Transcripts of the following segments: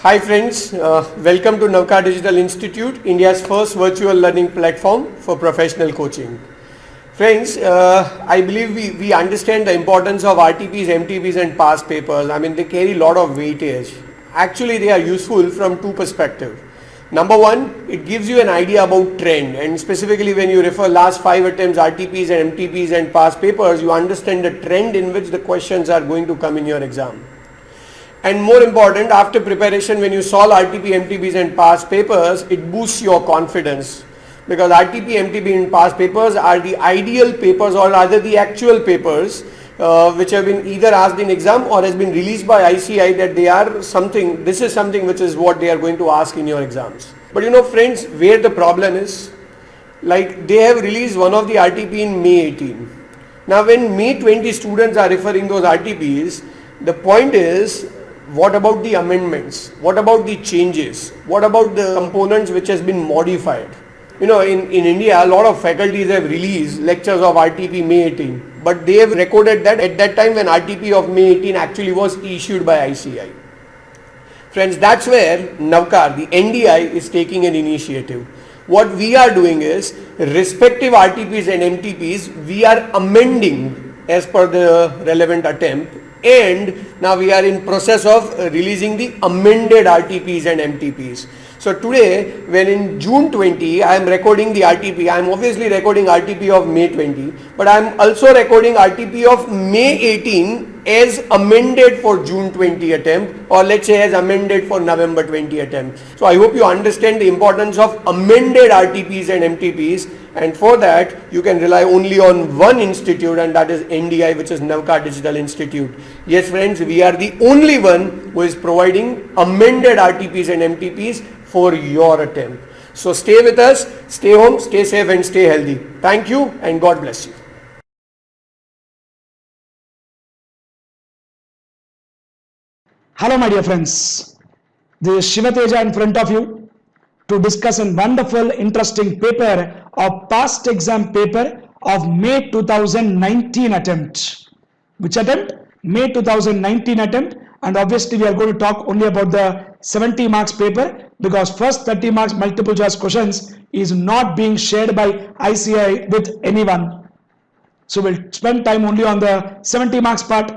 Hi friends, welcome to Navkar Digital Institute, India's first virtual learning platform for professional coaching. Friends, I believe we understand the importance of RTPs, MTPs and past papers. I mean, they carry a lot of weightage. Actually, they are useful from two perspectives. Number one, it gives you an idea about trend, and specifically when you refer last 5 attempts RTPs and MTPs and past papers, you understand the trend in which the questions are going to come in your exam. And more important, after preparation, when you solve RTP, MTPs and past papers, it boosts your confidence, because RTP, MTP and past papers are the ideal papers, or rather the actual papers which have been either asked in exam or has been released by ICI, that they are something, this is something which is what they are going to ask in your exams. But you know friends, where the problem is, like they have released one of the RTP in May 18. Now when May 20 students are referring those RTPs, the point is, what about the amendments? What about the changes? What about the components which has been modified? You know, in India, a lot of faculties have released lectures of RTP May 18, but they have recorded that at that time when RTP of May 18 actually was issued by ICI. Friends, that's where Navkar, the NDI, is taking an initiative. What we are doing is, respective RTPs and MTPs, we are amending as per the relevant attempt, and now we are in process of releasing the amended RTPs and MTPs. So today, when in June 20 I am recording the RTP, I am obviously recording RTP of May 20, but I am also recording RTP of May 18 as amended for June 20 attempt, or let's say as amended for November 20 attempt. So I hope you understand the importance of amended RTPs and MTPs, and for that you can rely only on one institute, and that is NDI, which is Navkar Digital Institute. Yes friends, we are the only one who is providing amended RTPs and MTPs for your attempt. So stay with us, stay home, stay safe and stay healthy. Thank you and God bless you. Hello my dear friends, this is Shivateja in front of you to discuss a wonderful interesting paper of past exam paper of May 2019 attempt. Which attempt? May 2019 attempt, and obviously we are going to talk only about the 70 marks paper, because first 30 marks multiple choice questions is not being shared by ICI with anyone. So we'll spend time only on the 70 marks part.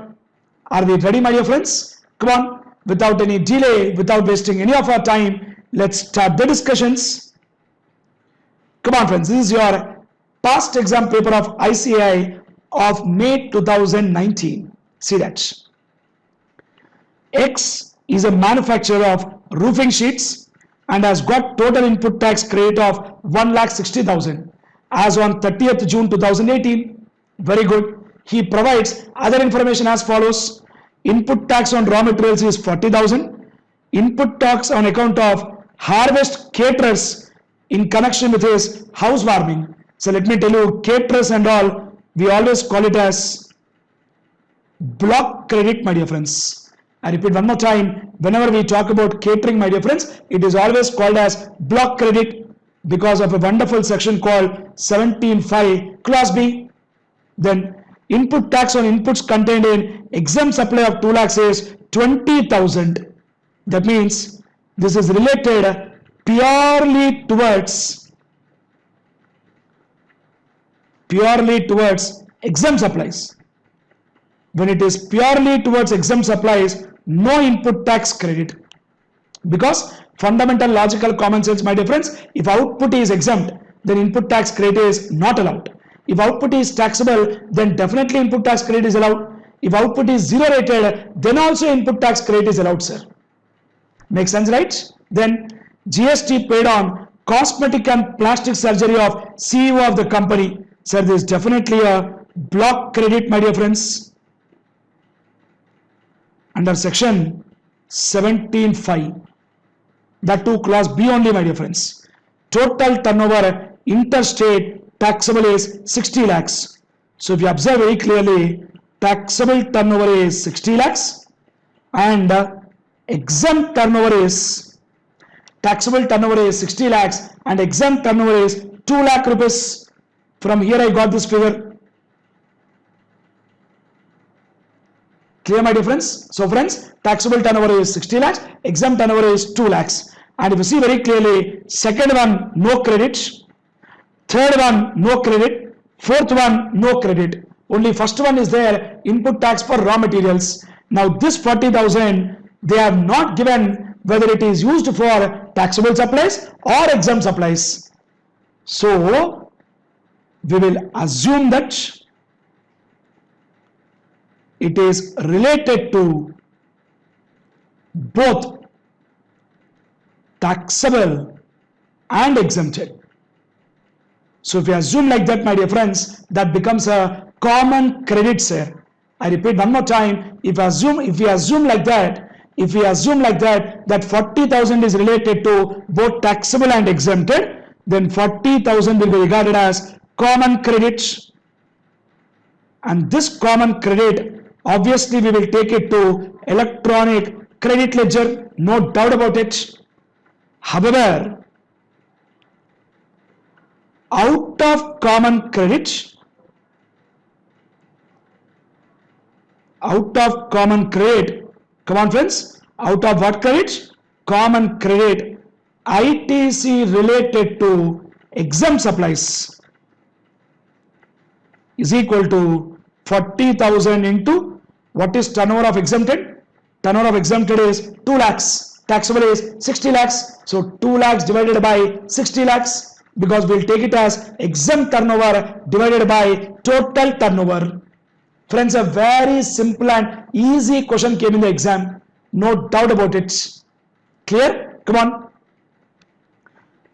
Are we ready my dear friends? Come on, without any delay, without wasting any of our time, let's start the discussions. Come on friends, this is your past exam paper of ICI of May 2019. See that. X is a manufacturer of roofing sheets and has got total input tax credit of 1,60,000 as on 30th June 2018. Very good. He provides other information as follows. Input tax on raw materials is 40,000. Input tax on account of harvest caterers in connection with his housewarming. So let me tell you, caterers and all, we always call it as block credit, my dear friends. I repeat one more time, whenever we talk about catering, my dear friends, it is always called as block credit because of a wonderful section called 17.5 clause B. Then input tax on inputs contained in exempt supply of 2 lakhs is 20,000. That means this is related purely towards exempt supplies. When it is purely towards exempt supplies, no input tax credit, because fundamental logical common sense, my dear friends, if output is exempt, then input tax credit is not allowed. If output is taxable, then definitely input tax credit is allowed. If output is zero rated, then also input tax credit is allowed, sir. Make sense, right? Then GST paid on cosmetic and plastic surgery of CEO of the company. Sir, this is definitely a block credit, my dear friends. Under section 17.5, that too clause B only, my dear friends. Total turnover interstate taxable is 60 lakhs. So if you observe very clearly, taxable turnover is 60 lakhs and exempt turnover is, taxable turnover is 60 lakhs and exempt turnover is 2 lakh rupees. From here I got this figure. Clear, my dear friends? So friends, taxable turnover is 60 lakhs, exempt turnover is 2 lakhs. And if you see very clearly, second one, no credit. Third one, no credit. Fourth one, no credit. Only first one is there, input tax for raw materials. Now this 40,000, they have not given whether it is used for taxable supplies or exempt supplies. So we will assume that it is related to both taxable and exempted. So if we assume like that, my dear friends, that becomes a common credit share. I repeat one more time, if we assume like that, that 40,000 is related to both taxable and exempted, then 40,000 will be regarded as common credits. And this common credit, obviously we will take it to electronic credit ledger, no doubt about it. However, out of common credit, come on friends, out of what credit? Common credit, ITC related to exempt supplies is equal to 40,000 into what is turnover of exempted? Turnover of exempted is 2 lakhs, taxable is 60 lakhs, so 2 lakhs divided by 60 lakhs, because we'll take it as exempt turnover divided by total turnover. Friends, a very simple and easy question came in the exam, no doubt about it. Clear? Come on.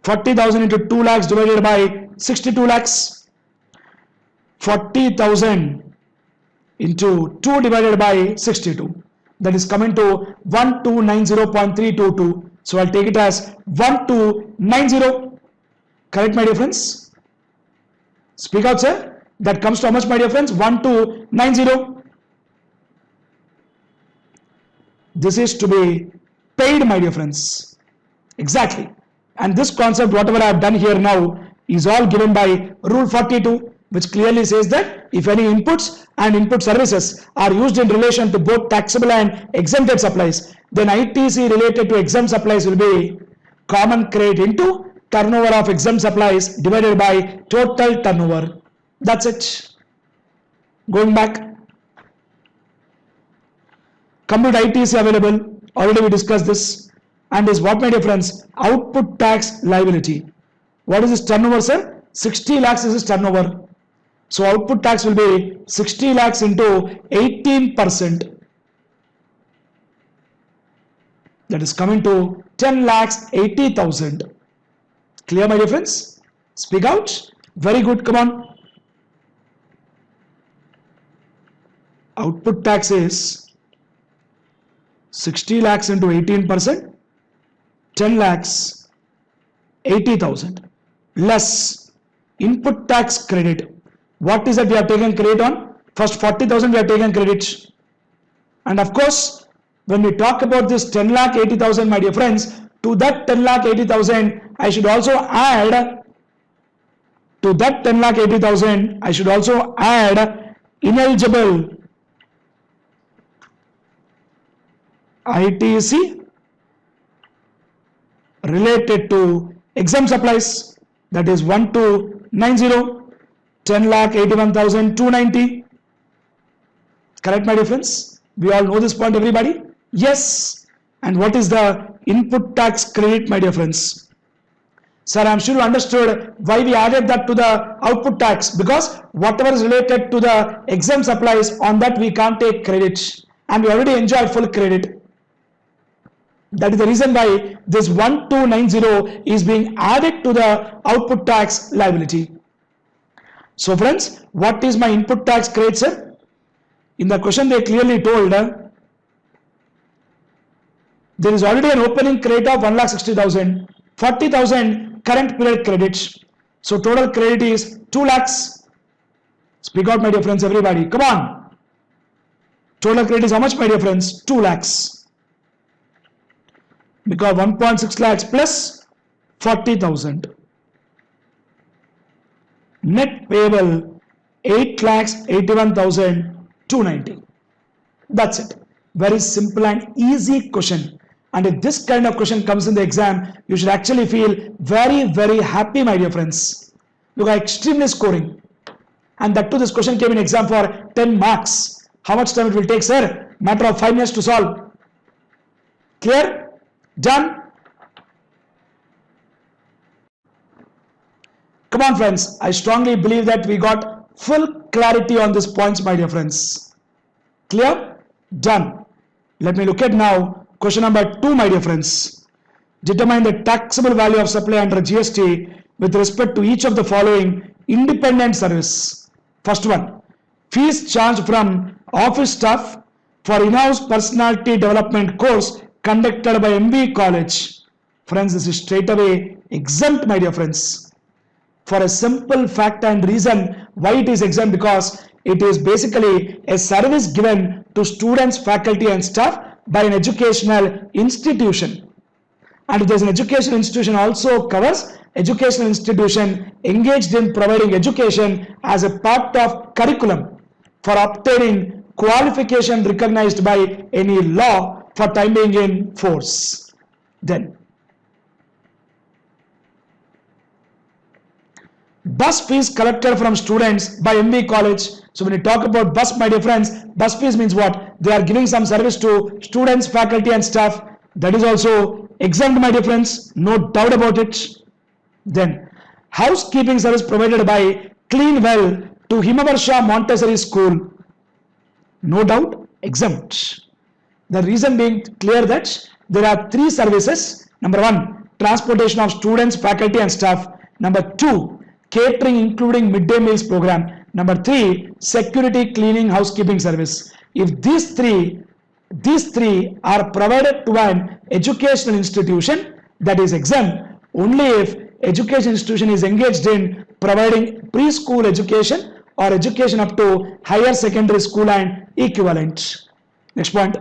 40,000 into 2 lakhs divided by 62 lakhs. 40,000 into 2 divided by 62. That is coming to 1290.322. So I'll take it as 1290. Correct, my dear friends? Speak out, sir. That comes to how much, my dear friends? 1290. This is to be paid, my dear friends. Exactly. And this concept, whatever I have done here now, is all given by Rule 42, which clearly says that if any inputs and input services are used in relation to both taxable and exempted supplies, then ITC related to exempt supplies will be common credit into turnover of exempt supplies divided by total turnover. That's it. Going back, complete ITC available, already we discussed this, and is what, my dear friends? Output tax liability. What is this turnover, sir? 60 lakhs is this turnover. So output tax will be 60 lakhs into 18%. That is coming to 10 lakhs 80,000. Clear, my dear friends? Speak out. Very good. Come on. Output tax is 60 lakhs into 18%, 10 lakhs 80,000 less input tax credit. What is that we have taken credit on? First 40,000 we have taken credit. And of course, when we talk about this 10 lakh 80,000, my dear friends, to that 10 lakh 80,000, I should also add, to that 10 lakh 80,000, I should also add ineligible ITC related to exempt supplies, that is 1290, 10 lakh 81,290. Correct, my dear friends? We all know this point, everybody? Yes. And what is the input tax credit, my dear friends? Sir, I am sure you understood why we added that to the output tax, because whatever is related to the exempt supplies, on that we can't take credit, and we already enjoy full credit. That is the reason why this 1290 is being added to the output tax liability. So friends, what is my input tax credit, sir? In the question they clearly told, there is already an opening credit of 1,60,000, 40,000 current period credits. So total credit is 2 lakhs. Speak out, my dear friends, everybody. Come on. Total credit is how much, my dear friends? 2 lakhs. Because 1.6 lakhs plus 40,000. Net payable 8 lakhs 81,290. That's it. Very simple and easy question. And if this kind of question comes in the exam, you should actually feel very, very happy, my dear friends. You are extremely scoring. And that too, this question came in exam for 10 marks. How much time it will take, sir? Matter of 5 minutes to solve. Clear? Done? Come on, friends. I strongly believe that we got full clarity on these points, my dear friends. Clear? Done. Let me look at now question number 2, my dear friends. Determine the taxable value of supply under GST with respect to each of the following independent service. First one, fees charged from office staff for in-house personality development course conducted by MBE College. Friends, this is straight away exempt, my dear friends. For a simple fact and reason why it is exempt, because it is basically a service given to students, faculty and staff by an educational institution. And if there is an educational institution also covers educational institution engaged in providing education as a part of curriculum for obtaining qualification recognized by any law for time being in force. Then bus fees collected from students by MBE College. So when you talk about bus, my dear friends, bus fees means what? They are giving some service to students, faculty and staff. That is also exempt, my dear friends. No doubt about it. Then housekeeping service provided by Clean Well to Himavarsha Montessori School. No doubt exempt. The reason being clear that there are 3 services. Number 1, transportation of students, faculty and staff. Number 2, catering including midday meals program. Number 3, security, cleaning, housekeeping service. If these three are provided to an educational institution, that is exempt only if education institution is engaged in providing preschool education or education up to higher secondary school and equivalent. Next point,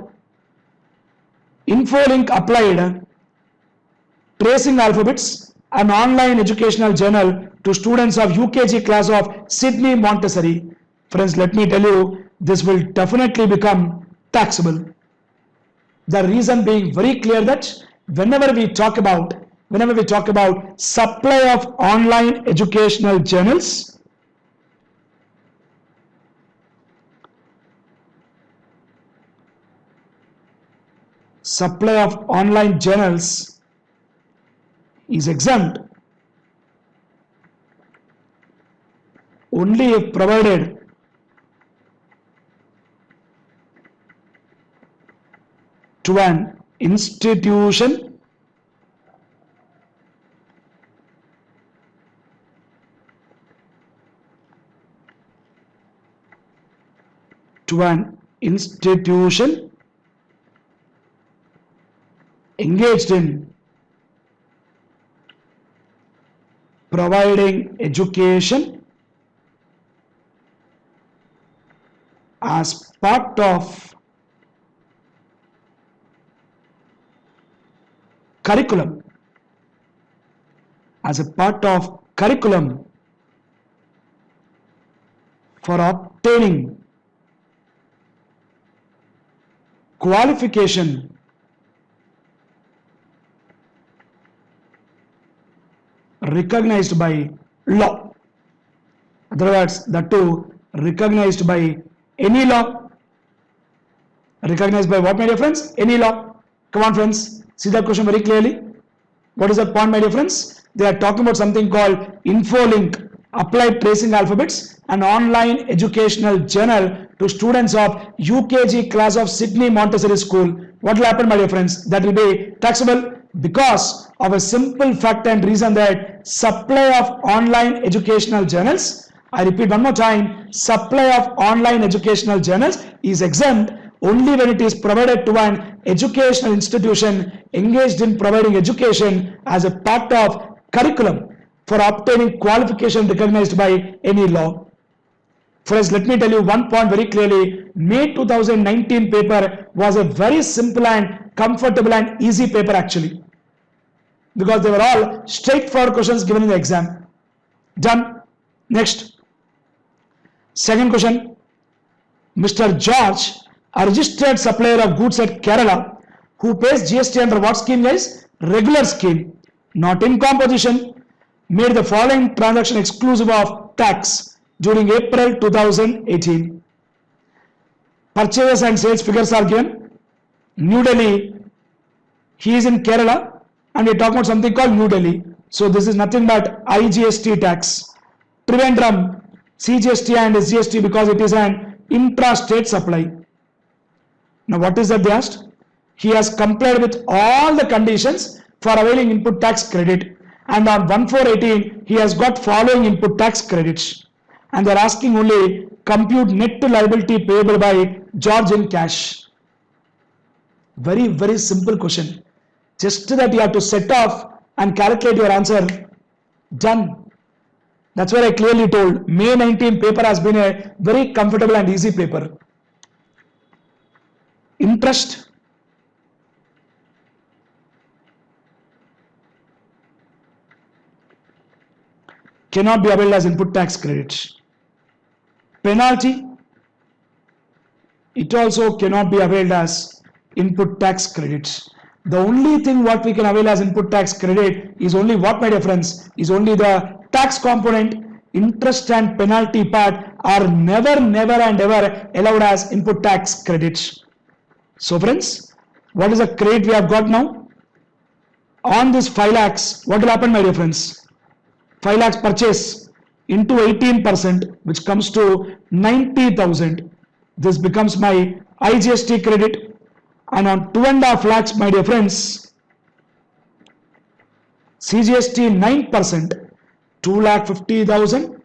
InfoLink applied tracing alphabets, an online educational journal to students of UKG class of Sydney Montessori. Friends, let me tell you, this will definitely become taxable. The reason being very clear that whenever we talk about supply of online educational journals, supply of online journals is exempt only if provided to an institution engaged in providing education as part of curriculum, for obtaining qualification recognized by law. In other words, that too recognized by any law. Recognized by what, my dear friends? Any law. Come on, friends. See that question very clearly. What is that point, my dear friends? They are talking about something called InfoLink, applied tracing alphabets, an online educational journal to students of UKG class of Sydney Montessori School. What will happen, my dear friends? That will be taxable because of a simple fact and reason that supply of online educational journals, I repeat one more time, supply of online educational journals is exempt only when it is provided to an educational institution engaged in providing education as a part of curriculum for obtaining qualification recognized by any law. Friends, let me tell you one point very clearly. May 2019 paper was a very simple and comfortable and easy paper actually, because they were all straightforward questions given in the exam. Done. Next. Second question. Mr. George A registered supplier of goods at Kerala who pays GST under what scheme, guys? Regular scheme, not in composition, made the following transaction exclusive of tax during April 2018. Purchases and sales figures are given. New Delhi, he is in Kerala and we are talking about something called New Delhi. So this is nothing but IGST tax. Trivandrum, CGST and SGST because it is an intra-state supply. Now what is that they asked? He has complied with all the conditions for availing input tax credit, and on 1/4/18 he has got following input tax credits, and they are asking only compute net liability payable by George in cash. Very simple question, just that you have to set off and calculate your answer. Done. That's why I clearly told May 19 paper has been a very comfortable and easy paper. Interest, cannot be availed as input tax credit. Penalty, it also cannot be availed as input tax credits. The only thing what we can avail as input tax credit is only what, my dear friends, is only the tax component. Interest and penalty part are never and ever allowed as input tax credits. So friends, what is the credit we have got now? On this 5 lakhs, what will happen, my dear friends? 5 lakhs purchase into 18%, which comes to 90,000. This becomes my IGST credit. And on 2.5 lakhs, my dear friends, CGST 9%, 2,50,000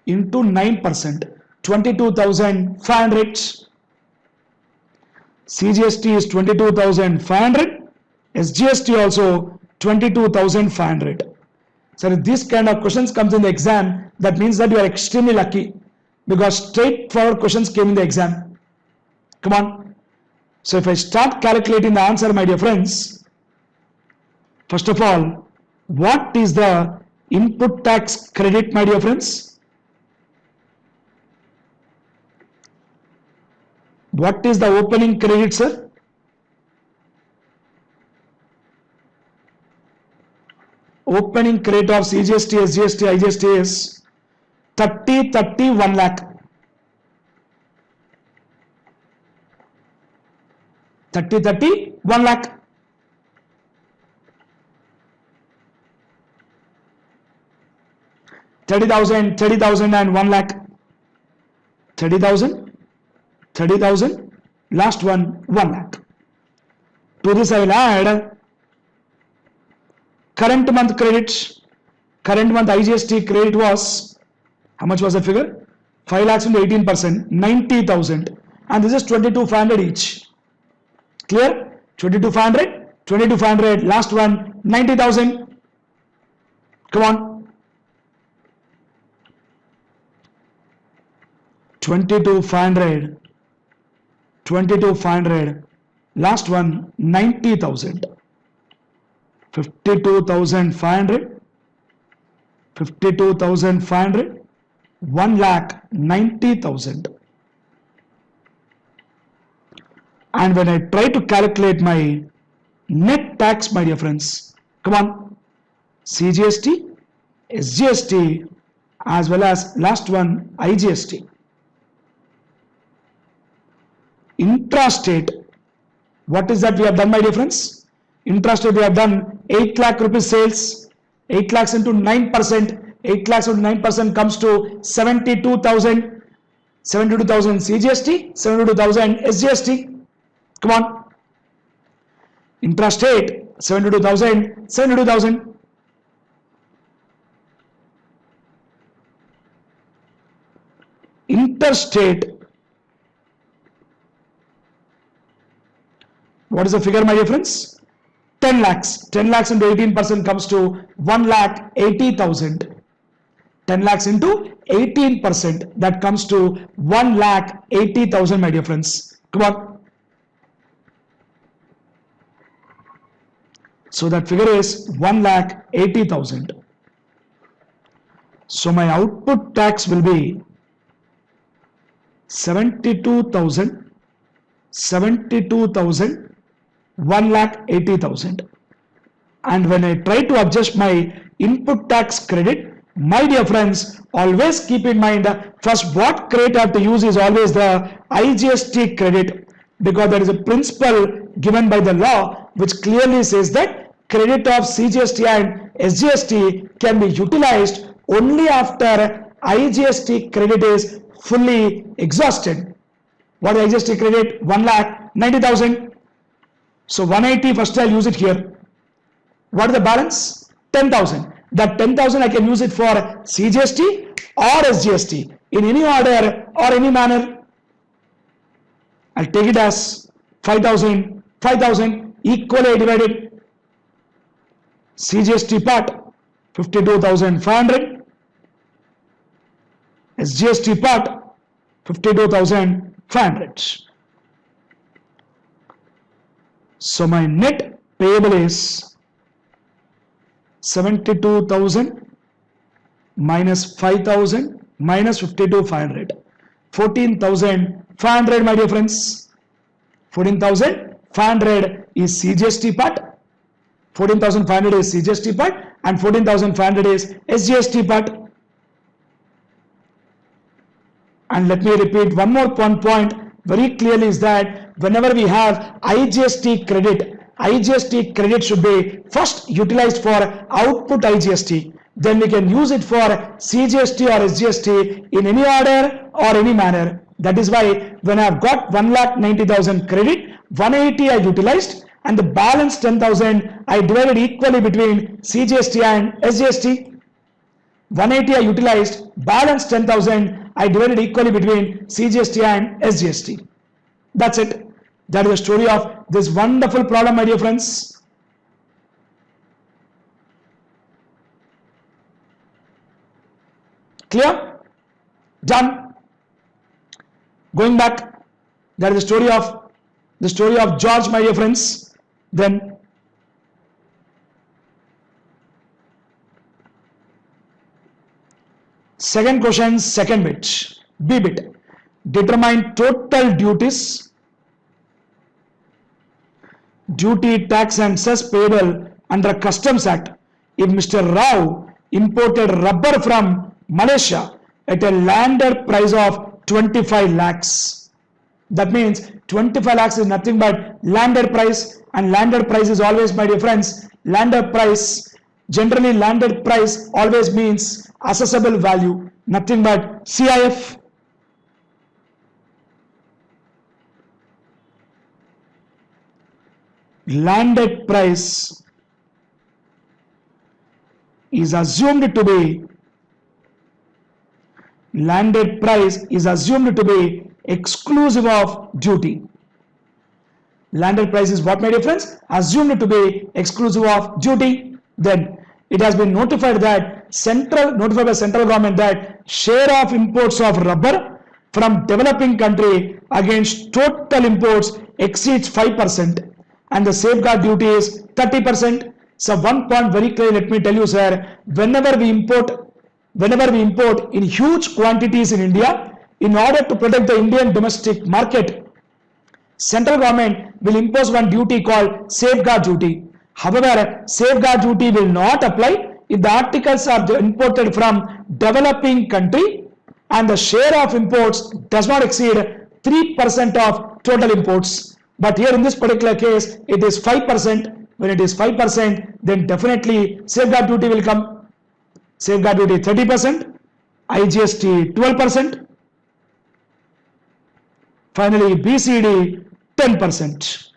into 9%, 22,500. CGST is 22,500, SGST also 22,500. So if this kind of questions comes in the exam, that means that you are extremely lucky, because straightforward questions came in the exam. Come on. So if I start calculating the answer, my dear friends, first of all, what is the input tax credit, my dear friends? What is the opening credit, sir? Opening credit of CGST, SGST, IGST is 1 lakh. 1 lakh. 30,000 and 1 lakh. 30,000, last one 1 lakh. To this I will add current month credits. Current month IGST credit was, how much was the figure? 5 lakhs into 18%, 90,000, and this is 22,500 each. Clear? 22,500, last one 90,000. Come on. 22,500, last one 90,000. 52,500, 1,90,000. And when I try to calculate my net tax, my dear friends, come on, CGST, SGST, as well as last one IGST. Intrastate, what is that we have done, my dear friends? Intrastate we have done 8 lakh rupees sales, 8 lakhs into 9%, 8 lakhs into 9% comes to 72,000, 72,000 CGST, 72,000 SGST. Come on. Intrastate 72,000. Interstate, what is the figure, my dear friends? 10 lakhs. 10 lakhs into 18% comes to 1,80,000. 10 lakhs into 18%, that comes to 1,80,000, my dear friends. Come on. So that figure is 1,80,000. So my output tax will be 72,000 72,000, 1,80,000. And when I try to adjust my input tax credit, my dear friends, always keep in mind first what credit I have to use is always the IGST credit, because there is a principle given by the law which clearly says that credit of CGST and SGST can be utilized only after IGST credit is fully exhausted. What is IGST credit? 1,90,000. So 180 first I'll use it here. What is the balance? 10,000. That 10,000 I can use it for CGST or SGST in any order or any manner. I'll take it as 5,000, 5,000 equally divided. CGST part 52,500. SGST part 52,500. So my net payable is 72,000 minus 5,000 minus 52,500. 14,500, my dear friends. 14,500 is CGST part. 14,500 is CGST part and 14,500 is SGST part. And let me repeat one more point very clearly is that whenever we have IGST credit should be first utilized for output IGST. Then we can use it for CGST or SGST in any order or any manner. That is why when I have got 1,90,000 credit, 180 I utilized and the balance 10,000 I divided equally between CGST and SGST. 180 I utilized, balance 10,000 I divided equally between CGST and SGST. That's it. That is the story of this wonderful problem, my dear friends. Clear? Done. Going back, that is the story of George, my dear friends. Then second question, second bit, B bit. Determine total duties, duty, tax and cess payable under Customs Act if Mr. Rao imported rubber from Malaysia at a landed price of 25 lakhs. That means 25 lakhs is nothing but landed price, and landed price is always, my dear friends, landed price. Generally landed price always means assessable value, nothing but CIF. Landed price is assumed to be exclusive of duty. Landed price is what, my dear friends? Assumed to be exclusive of duty. Then it has been notified by central government that share of imports of rubber from developing country against total imports exceeds 5%. And the safeguard duty is 30%. So one point very clear, let me tell you, sir, whenever we import in huge quantities in India, in order to protect the Indian domestic market, central government will impose one duty called safeguard duty. However, safeguard duty will not apply if the articles are imported from developing country and the share of imports does not exceed 3% of total imports. But here in this particular case, it is 5%. When it is 5%, then definitely safeguard duty will come. Safeguard duty 30%, IGST 12%, finally BCD 10%.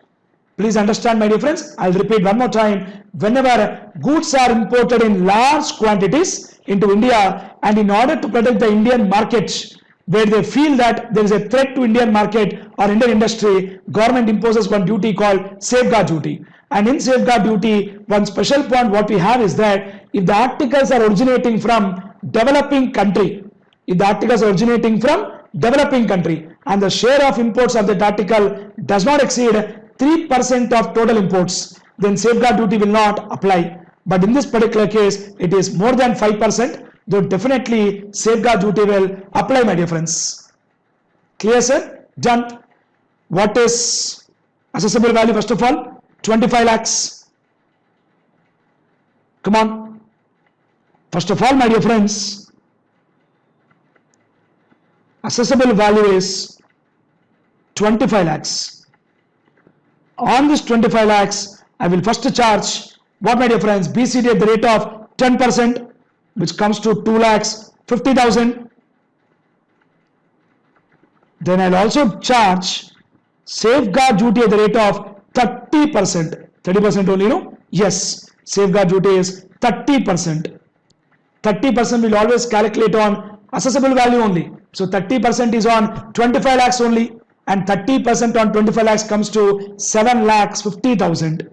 Please understand, my dear friends, I'll repeat one more time. Whenever goods are imported in large quantities into India, and in order to protect the Indian market, where they feel that there is a threat to Indian market or Indian industry, government imposes one duty called safeguard duty. And in safeguard duty, one special point what we have is that if the articles are originating from developing country, and the share of imports of that article does not exceed 3% of total imports, then safeguard duty will not apply. But in this particular case, it is more than 5%, though definitely safeguard duty will apply, my dear friends. Clear, sir? Done. What is assessable value first of all? 25 lakhs. Come on. First of all, my dear friends, assessable value is 25 lakhs. On this 25 lakhs, I will first charge what, my dear friends? BCD at the rate of 10%, which comes to 2 lakhs 50,000. Then I'll also charge safeguard duty at the rate of 30%. 30% only, no? Yes, safeguard duty is 30%. 30% will always calculate on assessable value only. So 30% is on 25 lakhs only, and 30% on 25 lakhs comes to 7 lakhs 50,000.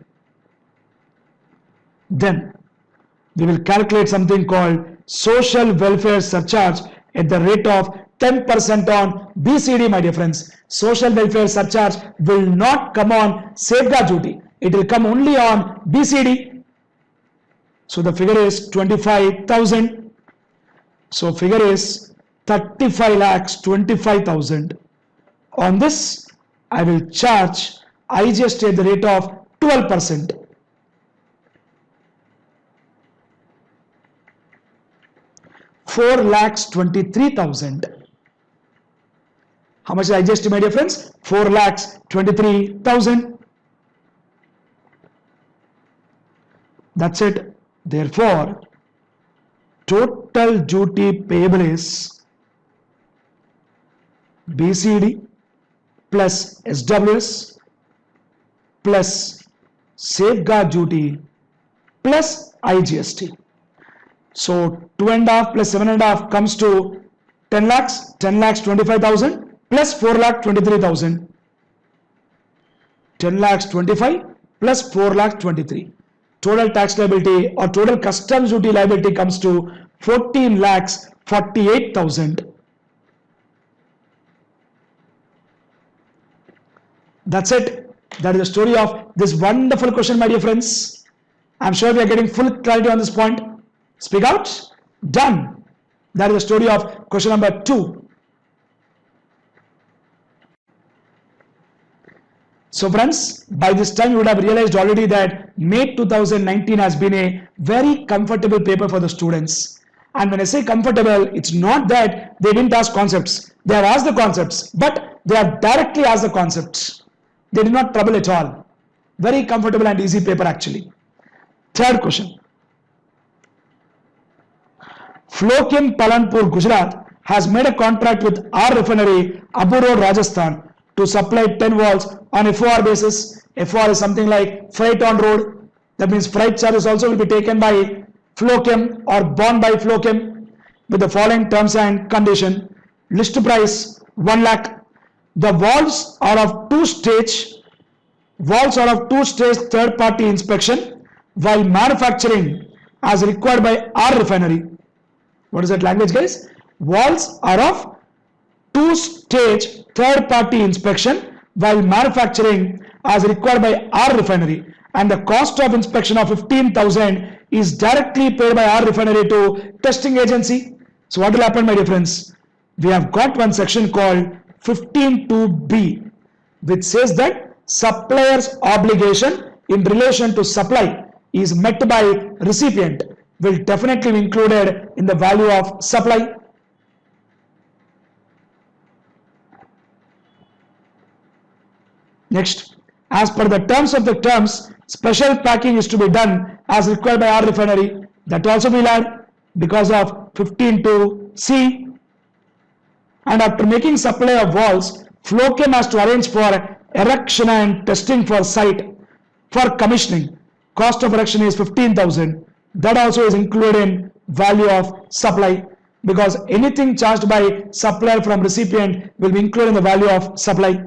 Then we will calculate something called social welfare surcharge at the rate of 10% on BCD, my dear friends. Social welfare surcharge will not come on safeguard duty. It will come only on BCD. So the figure is 25,000. So figure is 35 lakhs 25,000. On this, I will charge IGST at the rate of 12%. Four lakhs 23,000. How much is IGST, my dear friends? 4 lakhs 23,000. That's it. Therefore, total duty payable is BCD plus SWS plus safeguard duty plus IGST. So 2.5 plus 7.5 comes to 10 lakhs, 10 lakhs 25,000 plus 4 lakh 23,000. 10 lakhs 25 plus 4 lakh 23. Total tax liability or total customs duty liability comes to 14 lakhs 48,000. That's it. That is the story of this wonderful question, my dear friends. I'm sure we are getting full clarity on this point. Speak out. Done. That is the story of question number 2. So friends, by this time you would have realized already that May 2019 has been a very comfortable paper for the students. And when I say comfortable, it's not that they didn't ask concepts. They have asked the concepts, but they have directly asked the concepts. They did not trouble at all. Very comfortable and easy paper actually. Third question. Flochem Palanpur, Gujarat has made a contract with our refinery, Abu Road, Rajasthan, to supply 10 valves on FOR basis. FOR is something like freight on road. That means freight charges also will be taken by Flochem or borne by Flochem with the following terms and condition. List price 1 lakh. The valves are of two-stage third party inspection while manufacturing as required by our refinery. What is that language, guys? Valves are of two-stage third party inspection while manufacturing as required by our refinery, and the cost of inspection of 15,000 is directly paid by our refinery to testing agency. So what will happen, my dear friends? We have got one section called 15(2)(b, which says that supplier's obligation in relation to supply is met by recipient will definitely be included in the value of supply. Next, as per the terms of the terms, special packing is to be done as required by our refinery. That also will add because of 15(2)(c. And after making supply of valves, Flochem has to arrange for erection and testing for site for commissioning. Cost of erection is 15,000. That also is included in value of supply, because anything charged by supplier from recipient will be included in the value of supply.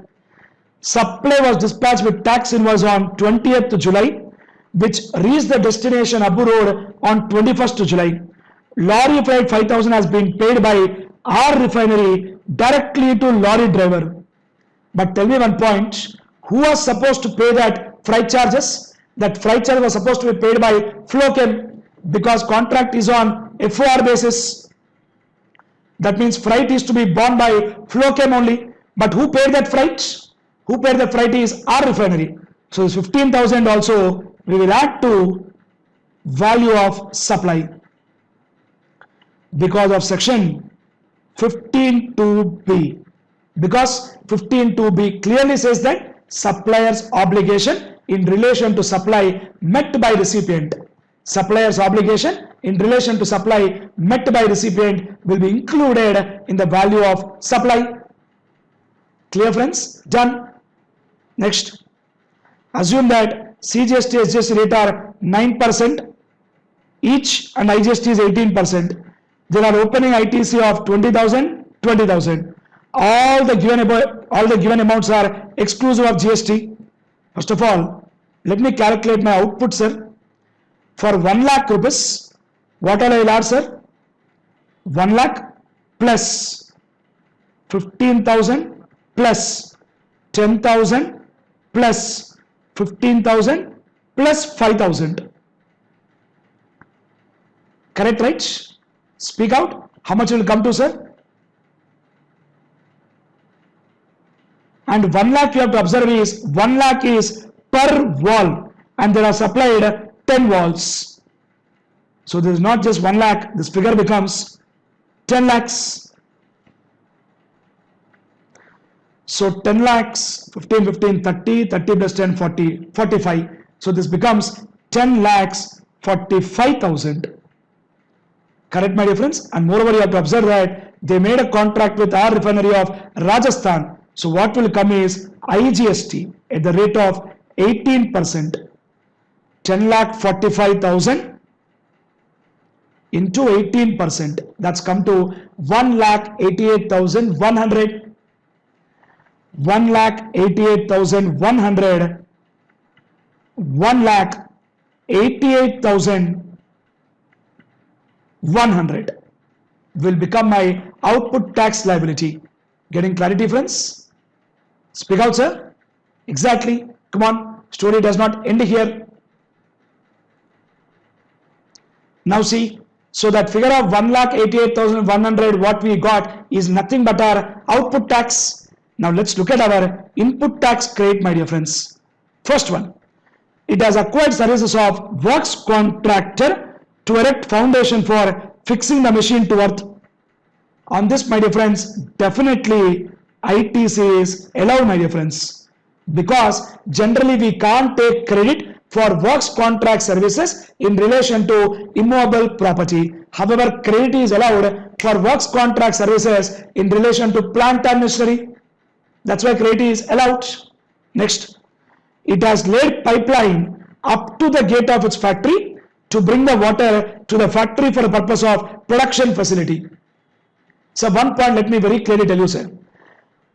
Supply was dispatched with tax invoice on 20th July, which reached the destination Abu Road on 21st July. Lorry freight 5,000 has been paid by our refinery directly to lorry driver. But tell me one point, who was supposed to pay that freight charges? That freight charge was supposed to be paid by Flochem, because contract is on FOR basis. That means freight is to be borne by Flochem only. But who paid that freight? Who paid the freight is our refinery. So this 15,000 also we will add to value of supply because of section 15(2)(b). Because 15(2)(b) clearly says that supplier's obligation in relation to supply met by recipient. Supplier's obligation in relation to supply met by recipient will be included in the value of supply. Clear, friends? Done. Next, assume that CGST SGST rate are 9% each and IGST is 18%. There are opening ITC of 20,000, 20,000. All the given amounts are exclusive of GST. First of all, let me calculate my output, sir. For 1 lakh rupees, what all I will add, sir? 1 lakh plus 15,000 plus 10,000 plus 15,000 plus 5,000. Correct, right? Speak out. How much will come to, sir? And 1 lakh you have to observe is 1 lakh is per wall and there are supplied 10 walls. So this is not just 1 lakh, this figure becomes 10 lakhs. So 10 lakhs, 15, 15, 30, 30 plus 10, 40, 45. So this becomes 10 lakhs 45,000. Correct, my dear friends? And moreover, you have to observe that they made a contract with our refinery of Rajasthan. So what will come is IGST at the rate of 18%. 10 lakh 45,000 into 18. That's come to 1 lakh 88,100. 1 lakh 88,100. 1 lakh 88,100 will become my output tax liability. Getting clarity, friends? Speak out, sir. Exactly. Come on. Story does not end here. Now see. So that figure of 1 lakh 88,100 what we got is nothing but our output tax. Now let's look at our input tax credit, my dear friends. First one. It has acquired services of works contractor to erect foundation for fixing the machine to earth. On this, my dear friends, definitely ITC is allowed, my dear friends, because generally we can't take credit for works contract services in relation to immovable property. However, credit is allowed for works contract services in relation to plant and machinery. That's why credit is allowed. Next, it has laid pipeline up to the gate of its factory to bring the water to the factory for the purpose of production facility. So one point let me very clearly tell you, sir.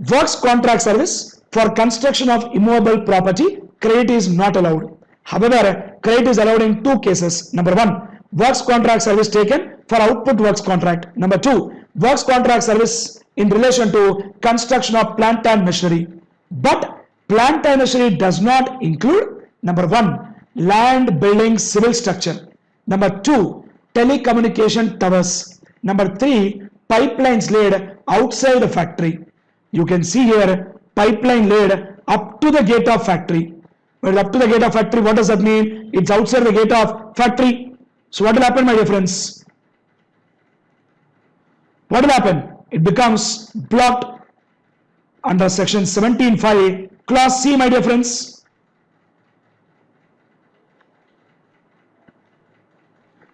Works contract service for construction of immovable property, credit is not allowed. However, credit is allowed in two cases. Number one, works contract service taken for output works contract. Number two, works contract service in relation to construction of plant and machinery. But plant and machinery does not include, number one, land, building, civil structure. Number two, telecommunication towers. Number three, pipelines laid outside the factory. You can see here, pipeline laid up to the gate of factory. Well, up to the gate of factory, what does that mean? It's outside the gate of factory. So what will happen, my dear friends? What will happen? It becomes blocked under section 17(5) clause C, my dear friends.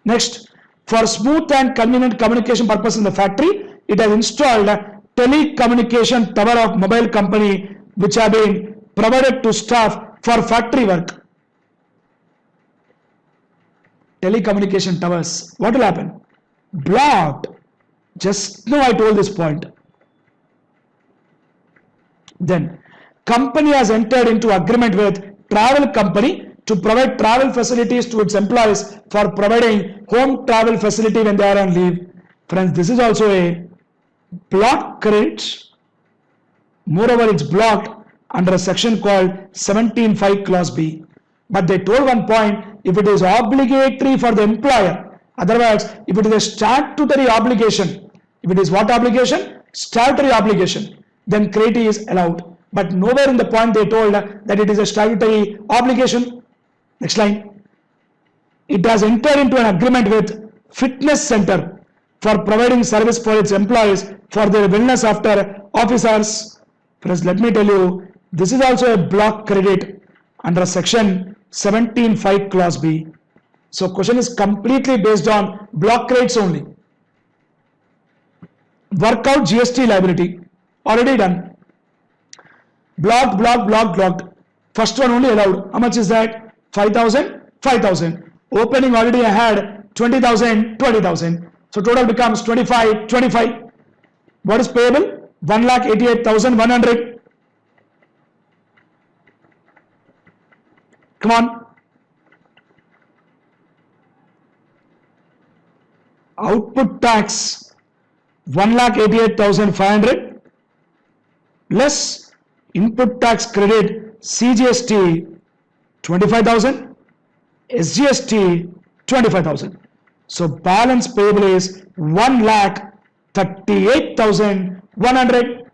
Next, for smooth and convenient communication purpose in the factory, it has installed a telecommunication tower of mobile company which have been provided to staff for factory work. Telecommunication towers. What will happen? Blocked. Just now I told this point. Then, company has entered into agreement with travel company to provide travel facilities to its employees for providing home travel facility when they are on leave. Friends, this is also a blocked credit. Moreover, it's blocked under a section called 17(5) clause B. But they told one point, if it is obligatory for the employer, otherwise, if it is a statutory obligation, if it is what obligation? Statutory obligation, then credit is allowed. but nowhere in the point they told that it is a statutory obligation. Next line. It has entered into an agreement with Fitness Center for providing service for its employees for their wellness after office hours. Friends, let me tell you, this is also a block credit under section 17(5) clause B. So question is completely based on block credits only. Workout GST liability, already done. Blocked. First one only allowed. How much is that? 5,000, 5,000. Opening already I had 20,000, 20,000. So total becomes 25, 25. What is payable? 1,88,100. Come on. Output tax 1,88,500 less input tax credit CGST 25,000, SGST 25,000. So balance payable is 1,38,100.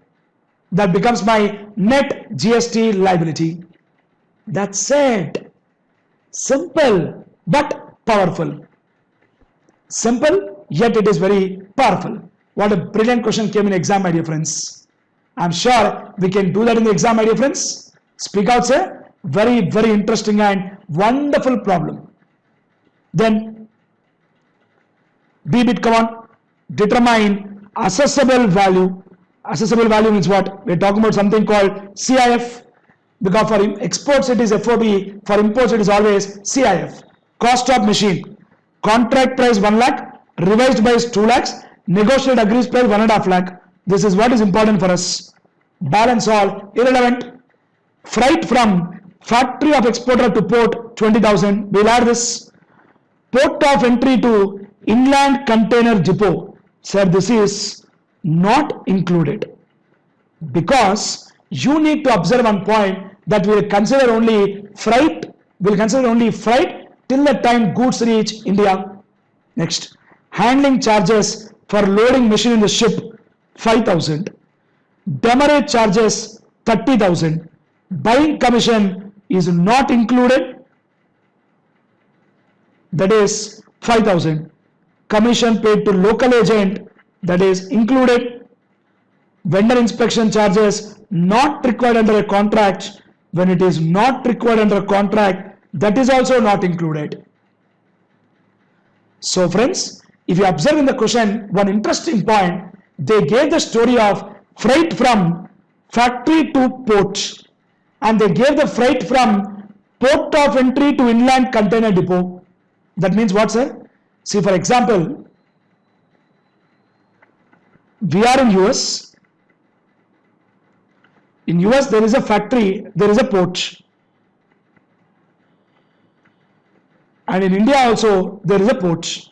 That becomes my net GST liability. That's it. Simple but powerful. Simple, yet it is very powerful. What a brilliant question came in exam, my dear friends. I'm sure we can do that in the exam, my dear friends. Speak out, sir. Very, very interesting and wonderful problem. Then, B bit, come on. Determine assessable value. Assessable value means what? We're talking about something called CIF. Because for exports it is FOB, for imports it is always CIF. Cost of machine. Contract price 1 lakh, revised price 2 lakhs, negotiated agreed price 1.5 lakh. This is what is important for us. Balance all irrelevant. Freight from factory of exporter to port 20,000. We'll add this. Port of entry to inland container depot. Sir, this is not included. Because you need to observe one point that we will consider only freight. We'll consider only freight till the time goods reach India. Next, handling charges for loading machine in the ship 5,000. Demurrage charges 30,000. Buying commission is not included. That is 5,000. Commission paid to local agent, that is included. Vendor inspection charges not required under a contract. When it is not required under a contract, that is also not included. So friends, if you observe in the question, one interesting point, they gave the story of freight from factory to port, and they gave the freight from port of entry to inland container depot. That means what, sir? See, for example, we are in US. In US there is a factory, there is a port. And in India also there is a port.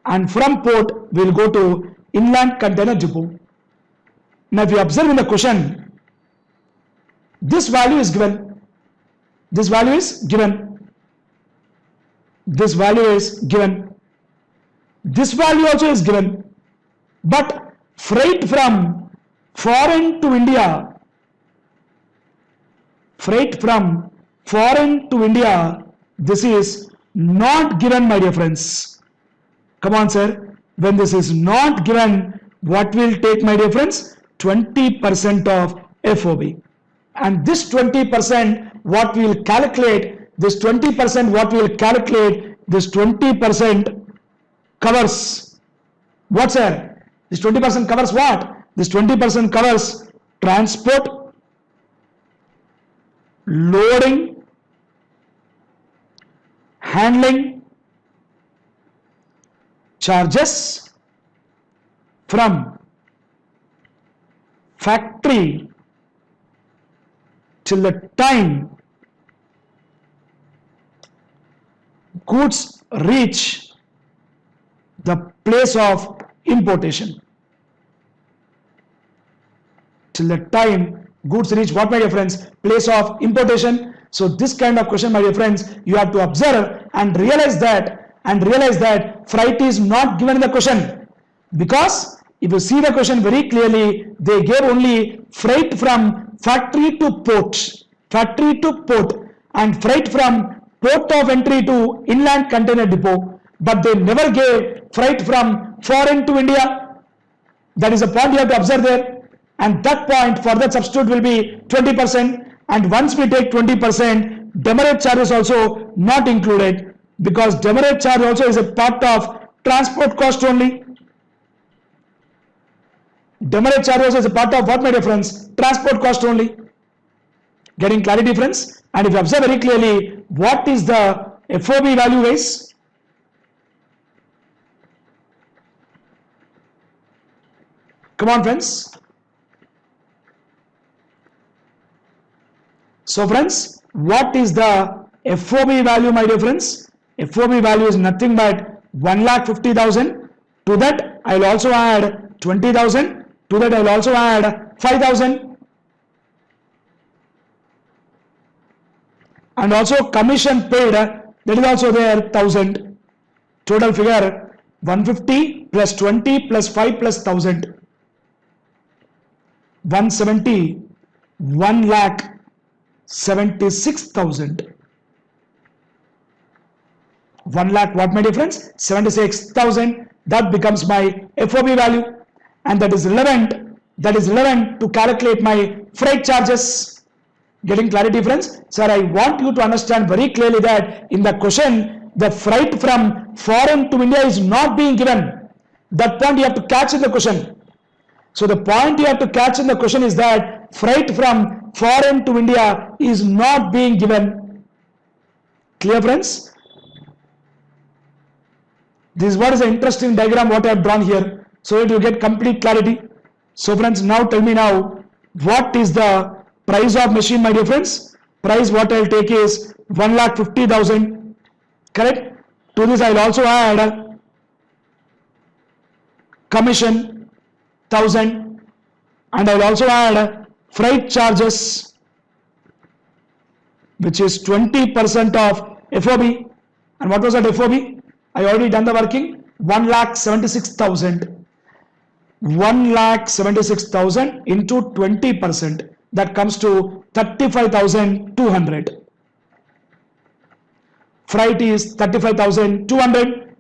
And from port we will go to inland container depot. Now if you observe in the question, this value is given. This value is given. This value is given. This value also is given. But freight from foreign to India, freight from foreign to India, this is not given, my dear friends. Come on, sir. When this is not given, what will take, my dear friends? 20% of FOB. And this 20% what we will calculate, this 20% what we will calculate, this 20% covers what, sir? This 20% covers what? This 20% covers transport, loading, handling, charges from factory till the time goods reach the place of importation. Till the time goods reach what, my dear friends? Place of importation. So this kind of question, my dear friends, you have to observe and realize that freight is not given in the question, because if you see the question very clearly, they gave only freight from factory to port, and freight from port of entry to inland container depot, but they never gave freight from foreign to India. That is a point you have to observe there, and that point for that substitute will be 20%, and once we take 20%, demurrage charge is also not included, because demurrage charge also is a part of transport cost only. Demurrage charge also is a part of what, my dear friends? Transport cost only. Getting clarity, friends? And if you observe very clearly, what is the FOB value, guys? Come on, friends. So, friends, what is the FOB value, my dear friends? FOB value is nothing but 1,50,000. To that, I will also add 20,000. To that, I will also add 5,000. And also commission paid, that is also there, 1,000. Total figure 150 plus 20 plus 5 plus 1,000. 170, 1,76,000. 1 lakh, what, my dear friends? 76,000. That becomes my FOB value, and that is relevant to calculate my freight charges. Getting clarity, friends? Sir, I want you to understand very clearly that in the question, the freight from foreign to India is not being given. That point you have to catch in the question. So the point you have to catch in the question is that freight from foreign to India is not being given. Clear, friends? This is what is an interesting diagram what I have drawn here, so that you get complete clarity. So friends, now tell me now, what is the price of machine, my dear friends? Price what I will take is 1,50,000. Correct? To this I will also add commission 1,000, and I will also add freight charges, which is 20% of FOB. And what was that FOB? I already done the working. 1,76,000. 1,76,000 into 20%. That comes to 35,200. Freight is 35,200.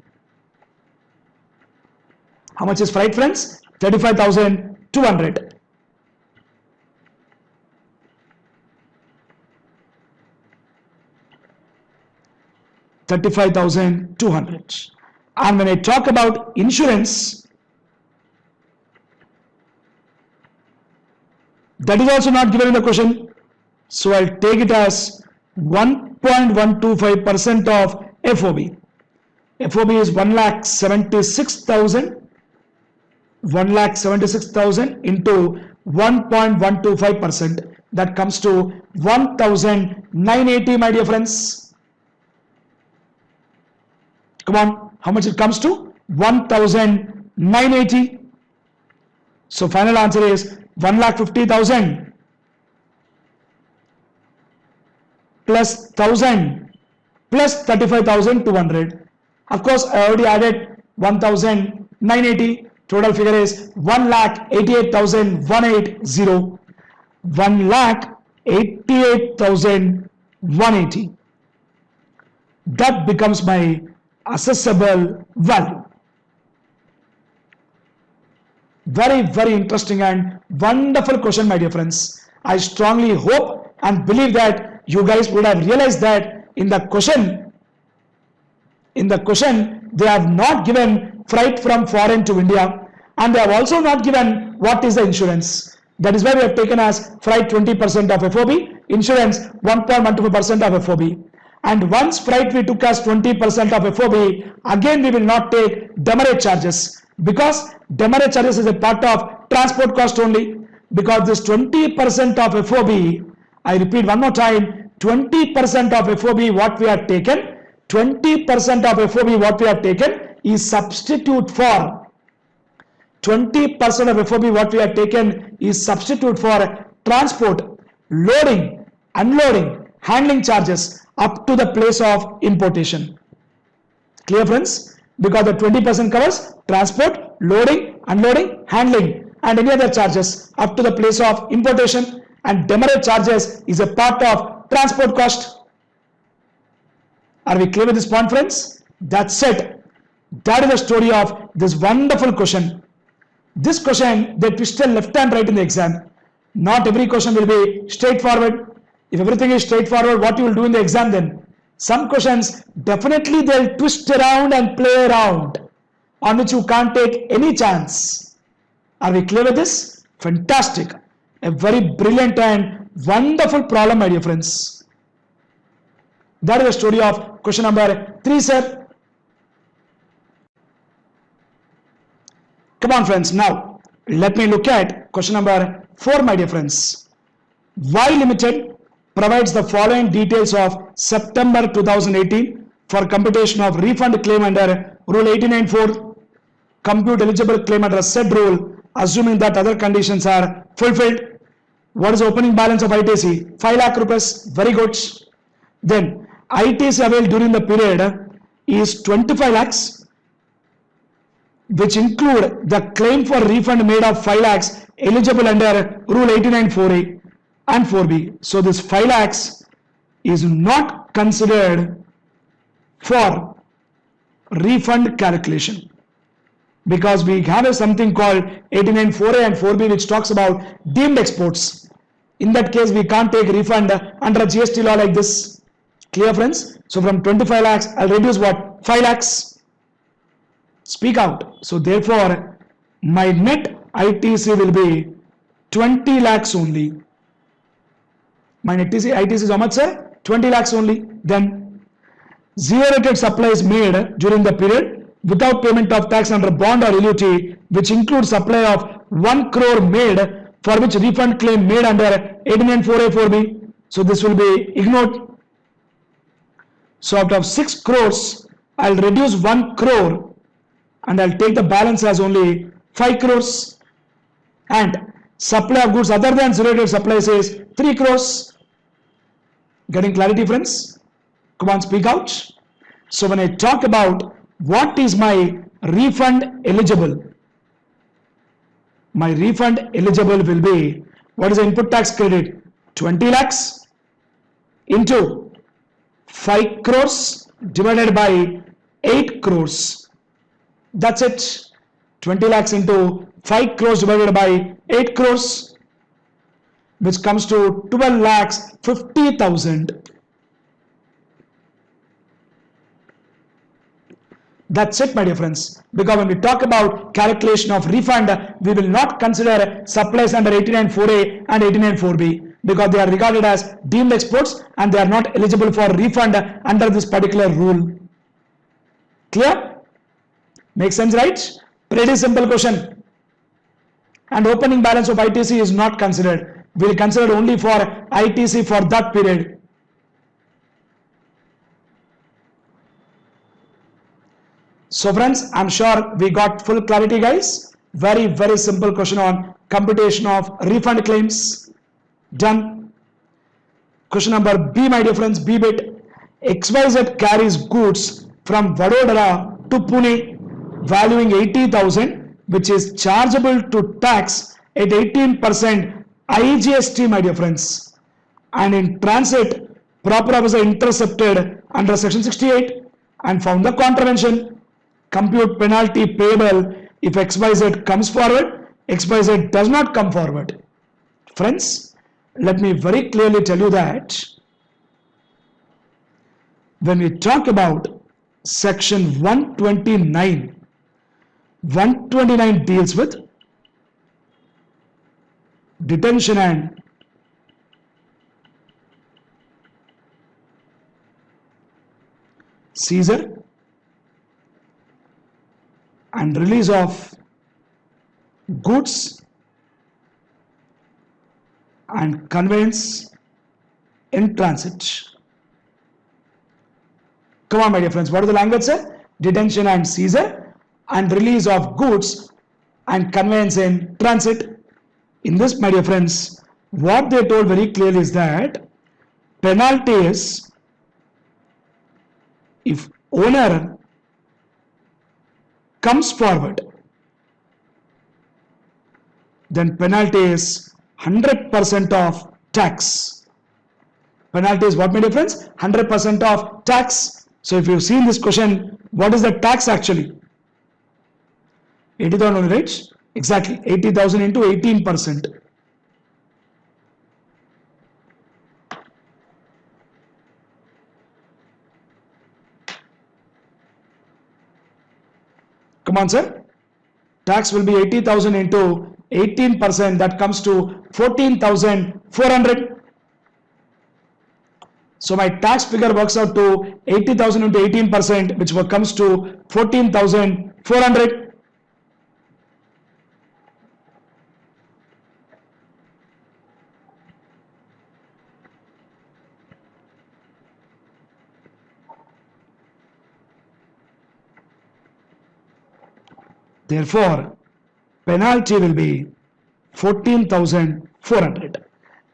How much is freight, friends? 35,200. $35,200. And when I talk about insurance, that is also not given in the question. So I'll take it as 1.125% of FOB. FOB is 1,76,000. 1,76,000 into 1.125%. That comes to 1,980, my dear friends. Come on, how much it comes to? 1,980. So final answer is 1,50,000 plus 1,000 plus 35,200. Of course, I already added 1,980. Total figure is 1,88,180. 1,88,180. That becomes my assessable value. Very, very interesting and wonderful question, my dear friends. I strongly hope and believe that you guys would have realized that in the question they have not given freight from foreign to India, and they have also not given what is the insurance. That is why we have taken as freight 20% of FOB, insurance 1.12% of FOB. And once freight we took as 20% of FOB, again we will not take demurrage charges, because demurrage charges is a part of transport cost only. Because this 20% of FOB, I repeat one more time, 20% of FOB what we have taken, 20% of FOB what we have taken is substitute for 20% of FOB what we have taken is substitute for transport, loading, unloading, handling charges up to the place of importation. Clear, friends? Because the 20% covers transport, loading, unloading, handling and any other charges up to the place of importation, and demurrage charges is a part of transport cost. Are we clear with this point, friends? That's it. That is the story of this wonderful question. This question, they twisted left and right in the exam. Not every question will be straightforward. If everything is straightforward, what you will do in the exam then? Some questions, definitely they'll twist around and play around, on which you can't take any chance. Are we clear with this? Fantastic. A very brilliant and wonderful problem, my dear friends. That is the story of question number 3, sir. Come on, friends. Now, let me look at question number 4, my dear friends. Y Limited provides the following details of September 2018 for computation of refund claim under Rule 89.4. Compute eligible claim under said rule, assuming that other conditions are fulfilled. What is the opening balance of ITC? 5 lakh rupees. Very good. Then ITC availed during the period is 25 lakhs, which include the claim for refund made of 5 lakhs eligible under Rule 89.4A and 4B. So this 5 lakhs is not considered for refund calculation, because we have something called 89.4A and 4B which talks about deemed exports. In that case, we can't take refund under a GST law like this. Clear, friends? So from 25 lakhs, I'll reduce what? 5 lakhs. Speak out. So therefore, my net ITC will be 20 lakhs only. My net ITC is how much, sir? 20 lakhs only. Then, zero rated supplies made during the period without payment of tax under bond or annuity, which includes supply of 1 crore made for which refund claim made under 89.4A 4B. So this will be ignored. So out of 6 crores, I'll reduce 1 crore and I'll take the balance as only 5 crores. And supply of goods other than zero rated supplies is 3 crores. Getting clarity, friends? Come on, speak out. So when I talk about what is my refund eligible, my refund eligible will be, what is the input tax credit? 20 lakhs into 5 crores divided by 8 crores. That's it. 20 lakhs into 5 crores divided by 8 crores, which comes to 12 lakhs 50,000. That's it, my dear friends. Because when we talk about calculation of refund, we will not consider supplies under 89.4A and 89.4B, because they are regarded as deemed exports and they are not eligible for refund under this particular rule. Clear? Makes sense, right? Pretty simple question. And opening balance of ITC is not considered. We will consider only for ITC for that period. So friends, I'm sure we got full clarity, guys. Very, very simple question on computation of refund claims. Done. Question number B, my dear friends, B bit. XYZ carries goods from Vadodara to Pune valuing 80,000, which is chargeable to tax at 18% IGST, my dear friends. And in transit, proper officer intercepted under section 68 and found the contravention. Compute penalty payable if XYZ comes forward, XYZ does not come forward. Friends, let me very clearly tell you that when we talk about section 129, 129 deals with detention and seizure and release of goods and conveyance in transit. Come on, my dear friends, what is the language, sir? Detention and seizure and release of goods and conveyance in transit. In this, my dear friends, what they told very clearly is that penalty is if owner comes forward, then penalty is 100% of tax. Penalty is what, my dear friends? 100% of tax. So if you see in this question, what is the tax actually? 80,000 only, right? Exactly, 80,000 into 18%. Come on, sir. Tax will be 80,000 into 18%. That comes to 14,400. So my tax figure works out to 80,000 into 18%, which comes to 14,400. Therefore, penalty will be 14,400.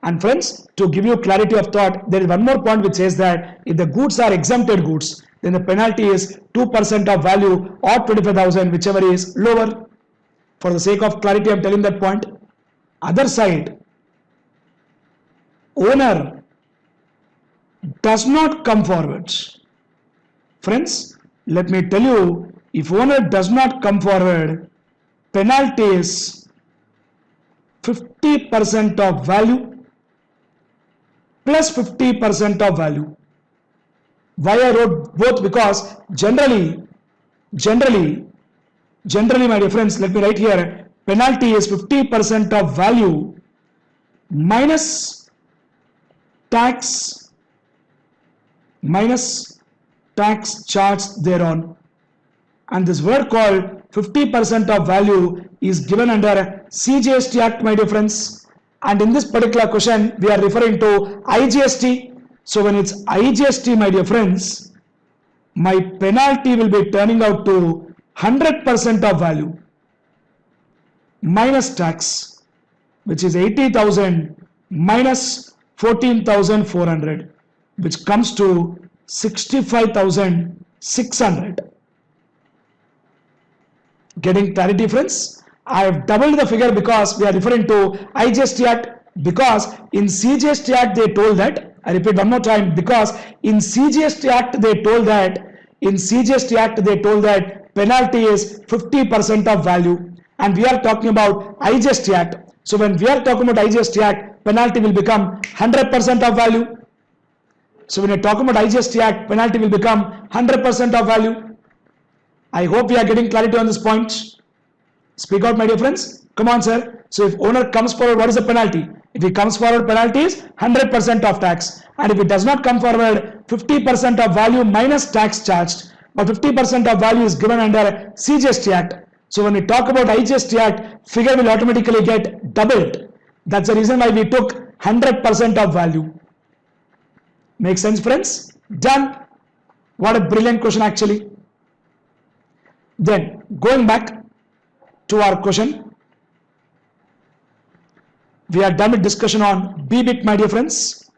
And friends, to give you clarity of thought, there is one more point which says that if the goods are exempted goods, then the penalty is 2% of value or 25,000, whichever is lower. For the sake of clarity, I am telling that point. Other side, owner does not come forward. Friends, let me tell you, if owner does not come forward, penalty is 50% of value plus 50% of value. Why I wrote both? Because generally, my dear friends, let me write here, penalty is 50% of value minus tax charged thereon. And this word called 50% of value is given under CGST Act, my dear friends. And in this particular question, we are referring to IGST. So when it's IGST, my dear friends, my penalty will be turning out to 100% of value minus tax, which is 80,000 minus 14,400, which comes to 65,600. Getting clarity, friends? I have doubled the figure because we are referring to IGST Act, because in CGST Act they told that, I repeat one more time, because in CGST Act they told that, penalty is 50% of value, and we are talking about IGST Act. So when we are talking about IGST Act, penalty will become 100% of value. So when you are talking about IGST Act, penalty will become 100% of value. I hope we are getting clarity on this point. Speak out, my dear friends. Come on, sir. So if owner comes forward, what is the penalty? If he comes forward, penalty is 100% of tax. And if it does not come forward, 50% of value minus tax charged. But 50% of value is given under CGST Act. So when we talk about IGST Act, figure will automatically get doubled. That's the reason why we took 100% of value. Make sense, friends? Done. What a brilliant question actually. Then going back to our question, we are done with discussion on B bit, my dear friends.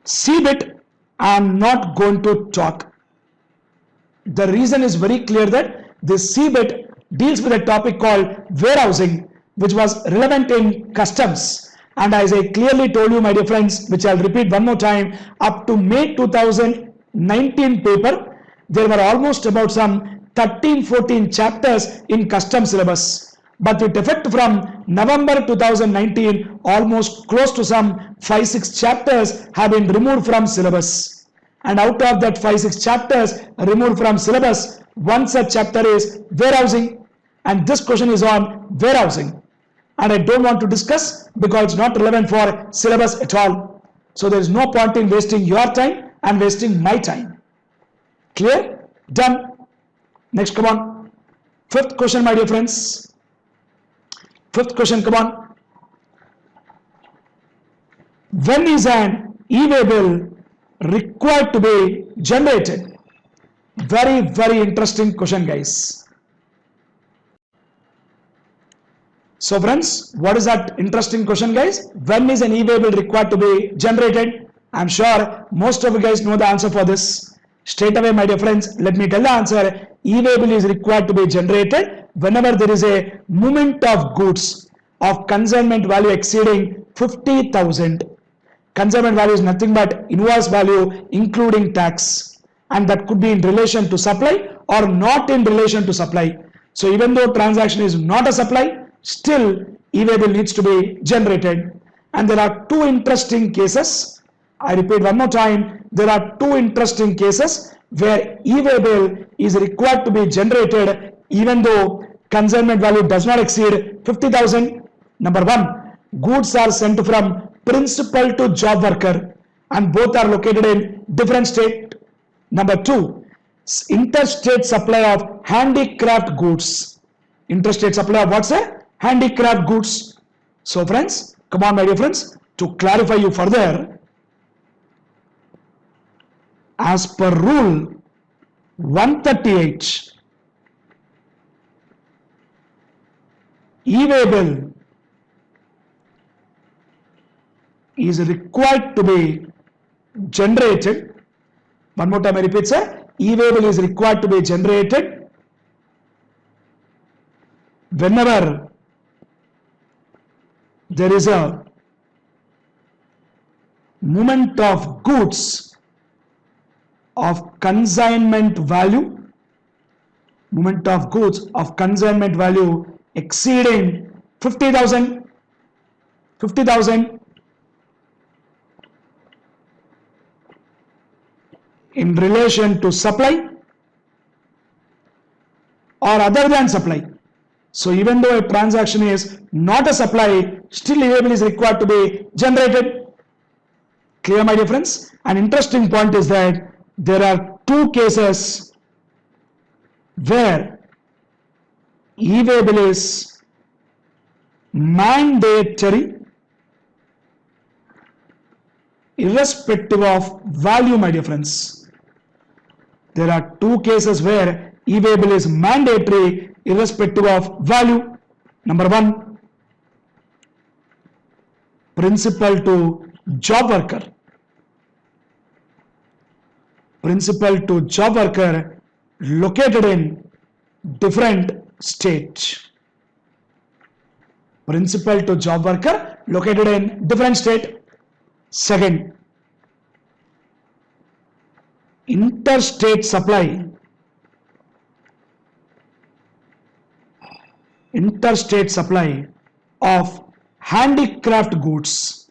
C bit, I am not going to talk. The reason is very clear that this C bit deals with a topic called warehousing, which was relevant in customs. And as I clearly told you, my dear friends, which I'll repeat one more time, up to May 2019 paper, there were almost about some 13-14 chapters in custom syllabus. But with effect from November 2019, almost close to some 5-6 chapters have been removed from syllabus. And out of that 5-6 chapters removed from syllabus, one such chapter is warehousing. And this question is on warehousing. And I don't want to discuss because it's not relevant for syllabus at all. So there is no point in wasting your time and wasting my time. Clear? Done. Next, come on. Fifth question, my dear friends. Fifth question, come on. When is an e-way bill required to be generated? Very, very interesting question, guys. So friends, what is that interesting question, guys? When is an e-way bill required to be generated? I'm sure most of you guys know the answer for this. Straight away, my dear friends, let me tell the answer. E-way bill is required to be generated whenever there is a movement of goods of consignment value exceeding 50,000. Consignment value is nothing but invoice value including tax, and that could be in relation to supply or not in relation to supply. So even though transaction is not a supply, still e-way bill needs to be generated. And there are two interesting cases. I repeat one more time, there are two interesting cases where e-way bill is required to be generated even though consignment value does not exceed 50,000. Number one, goods are sent from principal to job worker and both are located in different state. Number two, interstate supply of handicraft goods. Interstate supply of what's a handicraft goods. So friends, come on my dear friends, to clarify you further, as per rule 138, e-way bill is required to be generated. One more time I repeat, sir. E-way bill is required to be generated whenever there is a movement of goods of consignment value, exceeding 50,000 in relation to supply or other than supply. So even though a transaction is not a supply, still e-way bill is required to be generated. Clear my dear friends? An interesting point is that there are two cases where e-way bill is mandatory irrespective of value, my dear friends. There are two cases where e-way bill is mandatory irrespective of value. Number one, principal to job worker. Principal to job worker located in different state. Principal to job worker located in different state. Second, interstate supply of handicraft goods.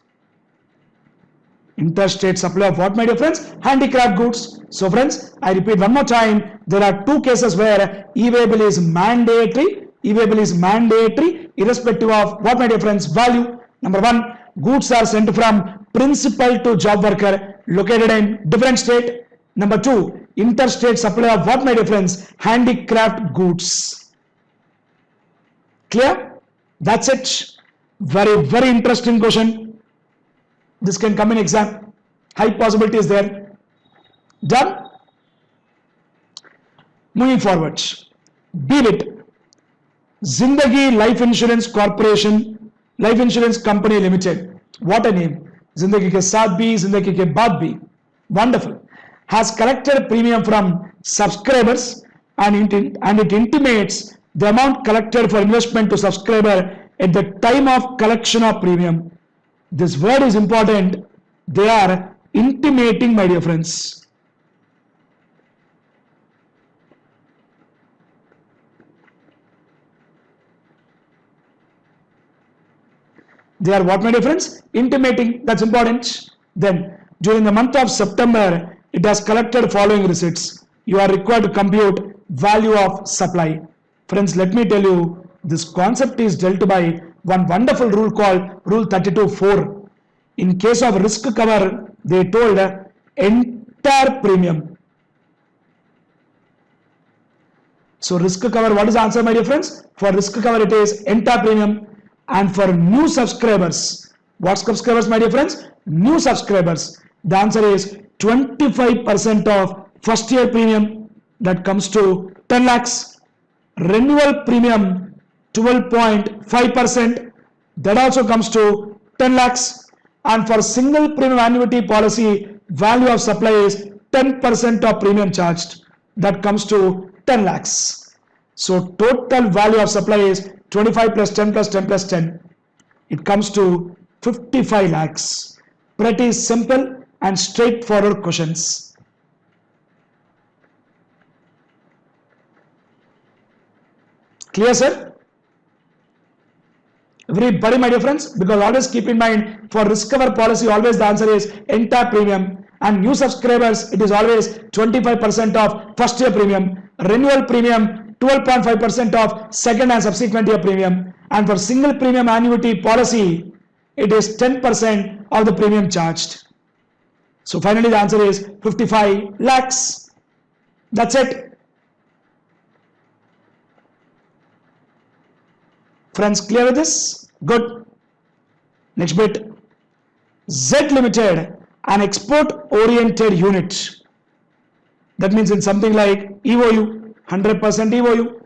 Interstate supply of what, my dear friends? Handicraft goods. So friends, I repeat one more time, there are two cases where e-way bill is mandatory. E-way bill is mandatory irrespective of what, my dear friends? Value. Number one, goods are sent from principal to job worker located in different state. Number two, interstate supply of what, my dear friends? Handicraft goods. Clear? That's it. Very, very interesting question. This can come in exam. High possibility is there. Done? Moving forward. BILIT. Zindagi Life Insurance Corporation, Life Insurance Company Limited. What a name. Zindagi ke saath bhi, zindagi ke baad bhi. Wonderful. Has collected premium from subscribers and it intimates the amount collected for investment to subscriber at the time of collection of premium. This word is important. They are intimating, my dear friends. They are what, my dear friends? Intimating. That's important. Then, during the month of September, it has collected following receipts. You are required to compute value of supply. Friends, let me tell you, this concept is dealt by one wonderful rule called Rule 32.4. In case of risk cover, they told entire premium. So risk cover, what is the answer, my dear friends? For risk cover, it is entire premium. And for new subscribers, what subscribers, my dear friends? New subscribers. The answer is 25% of first year premium, that comes to 10 lakhs. Renewal premium 12.5%, that also comes to 10 lakhs. And for single premium annuity policy, value of supply is 10% of premium charged, that comes to 10 lakhs. So total value of supply is 25 plus 10 plus 10 plus 10. It comes to 55 lakhs. Pretty simple and straightforward questions. Clear, sir? Everybody, my dear friends, because always keep in mind, for risk cover policy, always the answer is entire premium, and new subscribers, it is always 25% of first year premium, renewal premium 12.5% of second and subsequent year premium, and for single premium annuity policy, it is 10% of the premium charged. So finally the answer is 55 lakhs. That's it. Friends, clear with this? Good. Next bit. Z Limited, an export oriented unit. That means in something like EOU, 100% EOU,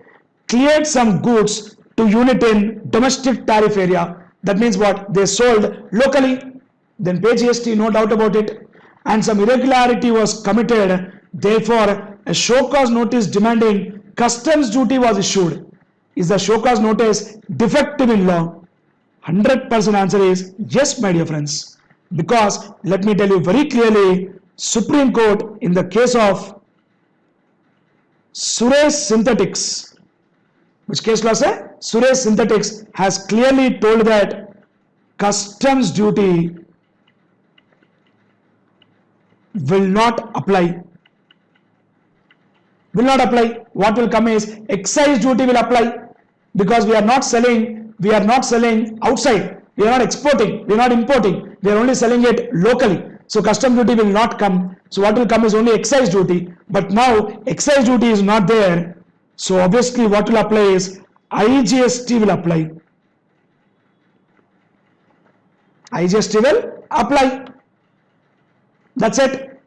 cleared some goods to unit in domestic tariff area. That means what? They sold locally, then pay GST, no doubt about it. And some irregularity was committed. Therefore, a show cause notice demanding customs duty was issued. Is the show cause notice defective in law? 100% answer is yes, my dear friends. Because let me tell you very clearly, Supreme Court in the case of Suresh Synthetics, which case law say? Suresh Synthetics has clearly told that customs duty will not apply. Will not apply. What will come is excise duty will apply, because we are not selling outside, we are not exporting, we are not importing, we are only selling it locally. So customs duty will not come. So what will come is only excise duty. But now excise duty is not there. So obviously what will apply is IGST will apply. IGST will apply. That's it.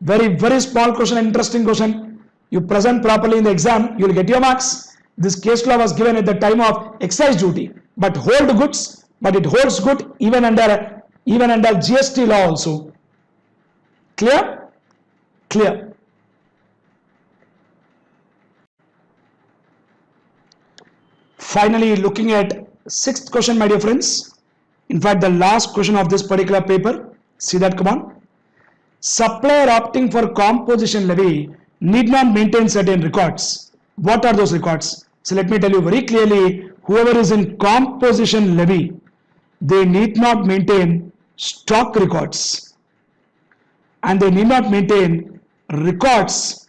Very, very small question, interesting question. You present properly in the exam, you will get your marks. This case law was given at the time of excise duty, but hold goods, but it holds good even under GST law also. Clear? Clear. Finally, looking at sixth question, my dear friends. In fact, the last question of this particular paper. See that, come on. Supplier opting for composition levy need not maintain certain records. What are those records? So let me tell you very clearly, whoever is in composition levy, they need not maintain stock records, and they need not maintain records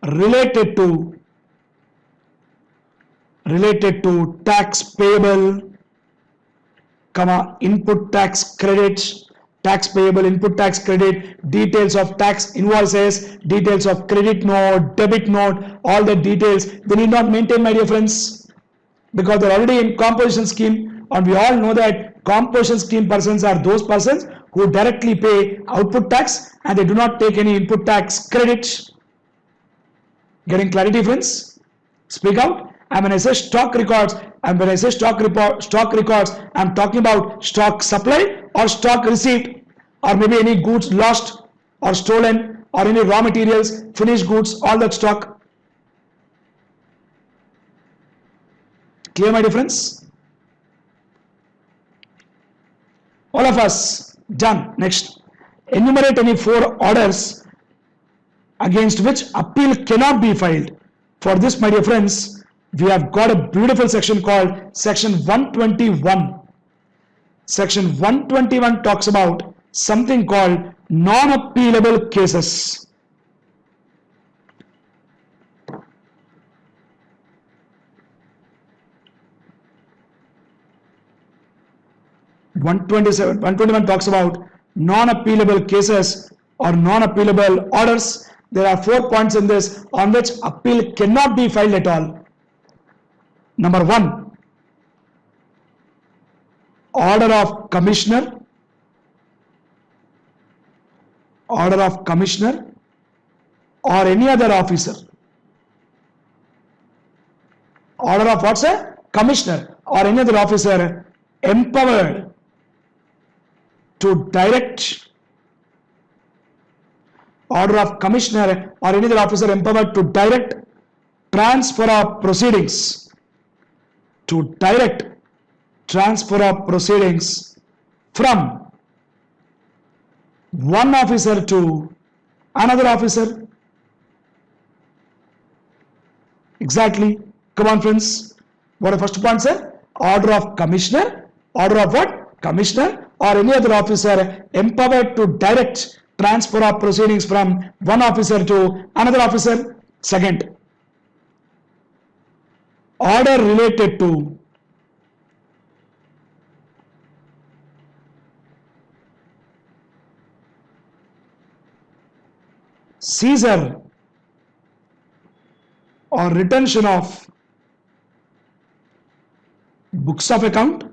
related to tax payable, input tax credit, tax payable, input tax credit, details of tax invoices, details of credit note, debit note, all the details they need not maintain, my dear friends, because they're already in composition scheme, and we all know that composition scheme persons are those persons who directly pay output tax and they do not take any input tax credit. Getting clarity, friends? Speak out. And when I say stock records, I'm talking about stock supply or stock receipt, or maybe any goods lost or stolen, or any raw materials, finished goods, all that stock. Clear, my dear friends? All of us done. Next, enumerate any 4 orders against which appeal cannot be filed. For this, my dear friends, we have got a beautiful section called section 121. Section 121 talks about something called non-appealable cases. (127) 121 talks about non-appealable cases or non-appealable orders. There are 4 points in this on which appeal cannot be filed at all. Number 1, order of commissioner, or any other officer. Order of what's a commissioner or any other officer empowered to direct. Order of commissioner or any other officer empowered to direct transfer of proceedings. To direct transfer of proceedings from one officer to another officer? Exactly. Come on, friends. What are the first point, sir? Order of commissioner. Order of what? Commissioner or any other officer empowered to direct transfer of proceedings from one officer to another officer. Second, order related to seizure or retention of books of account.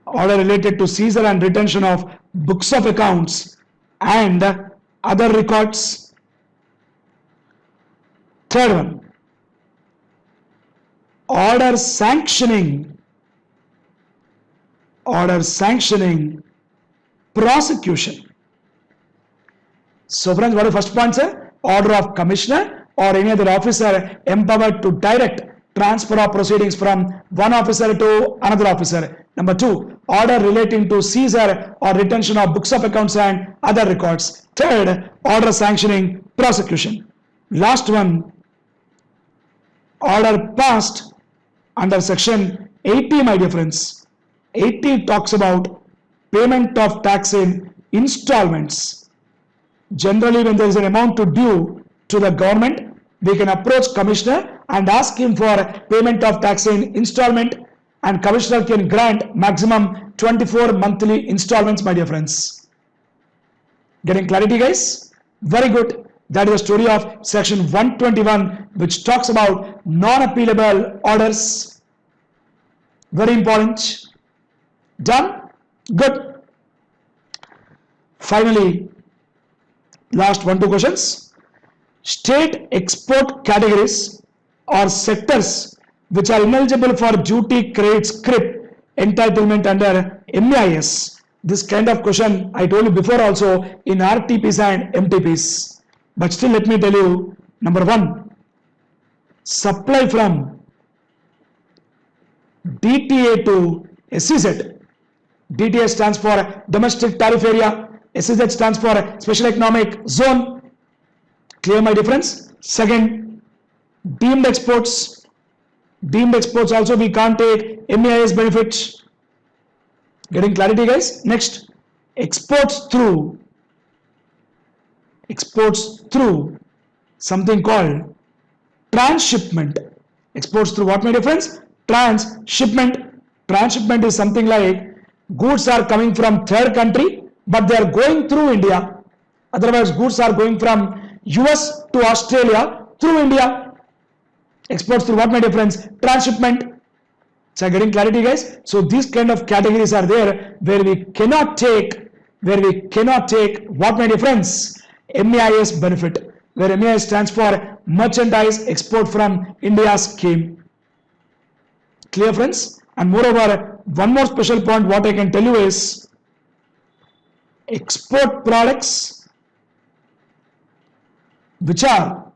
Order related to seizure and retention of books of accounts and other records. Third one, order sanctioning prosecution. So friends, what is the first point, sir? Order of commissioner or any other officer empowered to direct transfer of proceedings from one officer to another officer. Number two, order relating to seizure or retention of books of accounts and other records. Third, order sanctioning prosecution. Last one, order passed under section 80, my dear friends. 80 talks about payment of tax in installments. Generally, when there is an amount to due to the government, we can approach commissioner and ask him for payment of tax in installment, and commissioner can grant maximum 24 monthly installments, my dear friends. Getting clarity, guys? Very good. That is the story of section 121, which talks about non-appealable orders. Very important. Done? Good. Finally, last 1-2 questions. State export categories or sectors which are ineligible for duty credit scrip entitlement under MEIS. This kind of question I told you before also in RTPs and MTPs. But still let me tell you, number one, supply from DTA to SEZ. DTA stands for domestic tariff area. SEZ stands for special economic zone. Clear my difference? Second, deemed exports. Deemed exports also we can't take MEIS benefits. Getting clarity, guys? Next, exports through something called transshipment. Exports through what, my dear friends? Transshipment. Transshipment is something like goods are coming from third country, but they are going through India. Otherwise, goods are going from US to Australia through India. Exports through what, my dear friends? Transshipment. So getting clarity, guys? So these kind of categories are there where we cannot take what, my dear friends? MEIS benefit, where MEIS stands for merchandise export from India scheme. Clear, friends? And moreover, one more special point what I can tell you is export products which are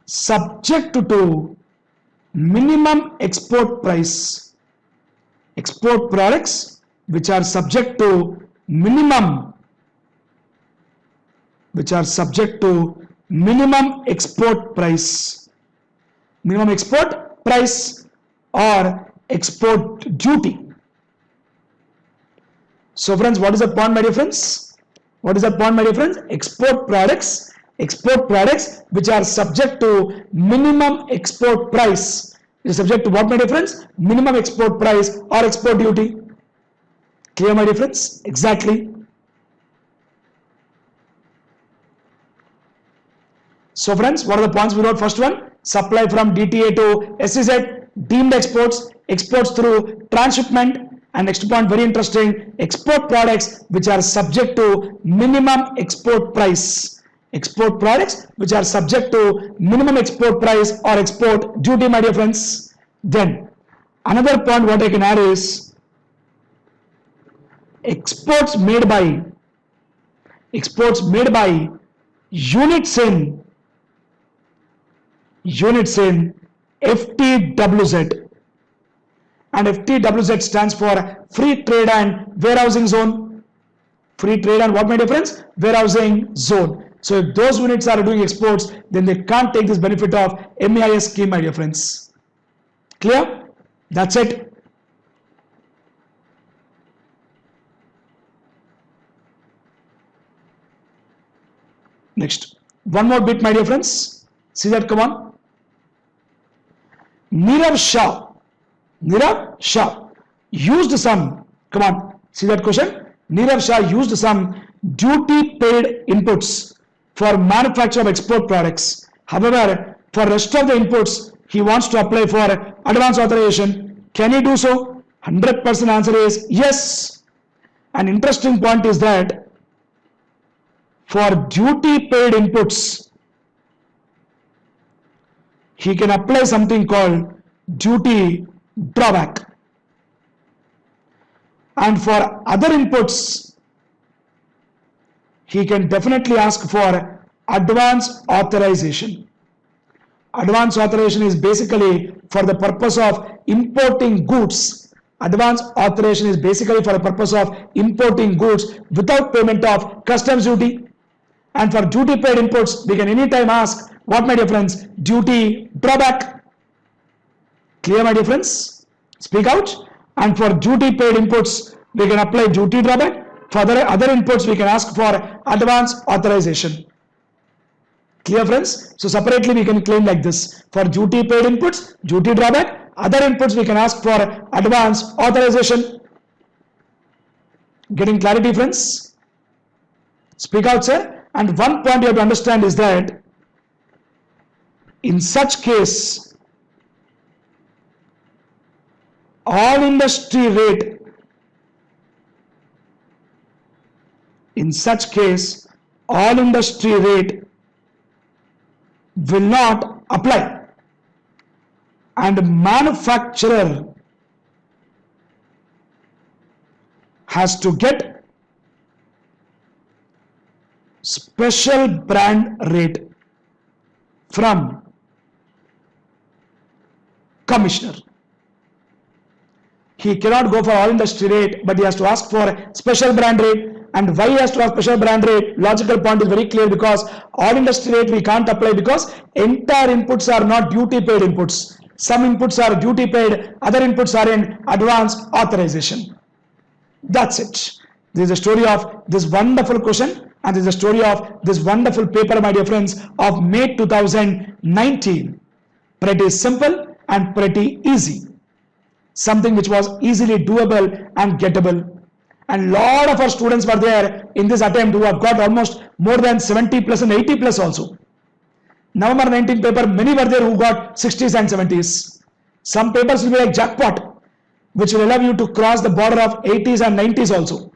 subject to minimum export price. Export products which are subject to minimum export price. Minimum export price or export duty. So friends, what is the point, my dear friends? Export products which are subject to minimum export price is subject to what, my dear friends? Minimum export price or export duty. Clear, my dear friends? Exactly. So friends, what are the points we wrote? First one, supply from DTA to SEZ, deemed exports, exports through transshipment, and next point, very interesting, export products which are subject to minimum export price. Export products which are subject to minimum export price or export duty, my dear friends. Then Another point what I can add is exports made by units in FTWZ, and FTWZ stands for Free Trade and Warehousing Zone. Free trade and what, my dear friends? Warehousing zone. So if those units are doing exports, then they can't take this benefit of MEIS scheme, my dear friends. Clear? That's it. Next, one more bit, my dear friends. See that? Come on. Nirav Shah used some, come on, see that question? Nirav Shah used some duty paid inputs for manufacture of export products. However, for rest of the inputs, he wants to apply for advance authorization. Can he do so? 100% answer is yes. An interesting point is that for duty paid inputs, he can apply something called duty drawback. And for other inputs, he can definitely ask for advance authorization. Advance authorization is basically for the purpose of importing goods. Advance authorization is basically for the purpose of importing goods without payment of customs duty. And for duty paid inputs, we can anytime ask, what, my dear friends? Duty drawback. Clear, my dear friends? Speak out. And for duty paid inputs, we can apply duty drawback. For other inputs, we can ask for advance authorization. Clear, friends? So separately we can claim like this. For duty paid inputs, duty drawback. Other inputs, we can ask for advance authorization. Getting clarity, friends? Speak out, sir. And one point you have to understand is that in such case, all industry rate, will not apply, and manufacturer has to get special brand rate from commissioner. He cannot go for all industry rate, but he has to ask for special brand rate. And why he has to have special brand rate? Logical point is very clear, because all industry rate we can't apply because entire inputs are not duty paid inputs. Some inputs are duty paid, other inputs are in advance authorization. That's it. This is the story of this wonderful question, and this is the story of this wonderful paper, my dear friends, of May 2019. Pretty simple and pretty easy. Something which was easily doable and gettable. And lot of our students were there in this attempt who have got almost more than 70 plus and 80 plus also. November 19 paper, many were there who got 60s and 70s. Some papers will be like jackpot, which will allow you to cross the border of 80s and 90s also.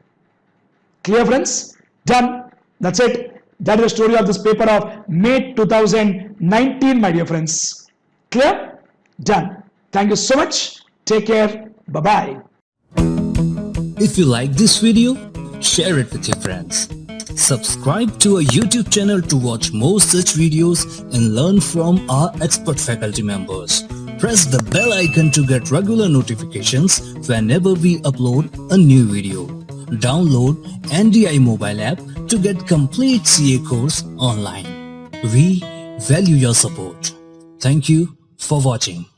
Clear, friends? Done. That's it. That is the story of this paper of May 2019, my dear friends. Clear? Done. Thank you so much. Take care. Bye-bye. If you like this video, share it with your friends. Subscribe to our YouTube channel to watch more such videos and learn from our expert faculty members. Press the bell icon to get regular notifications whenever we upload a new video. Download NDI mobile app to get complete CA course online. We value your support. Thank you for watching.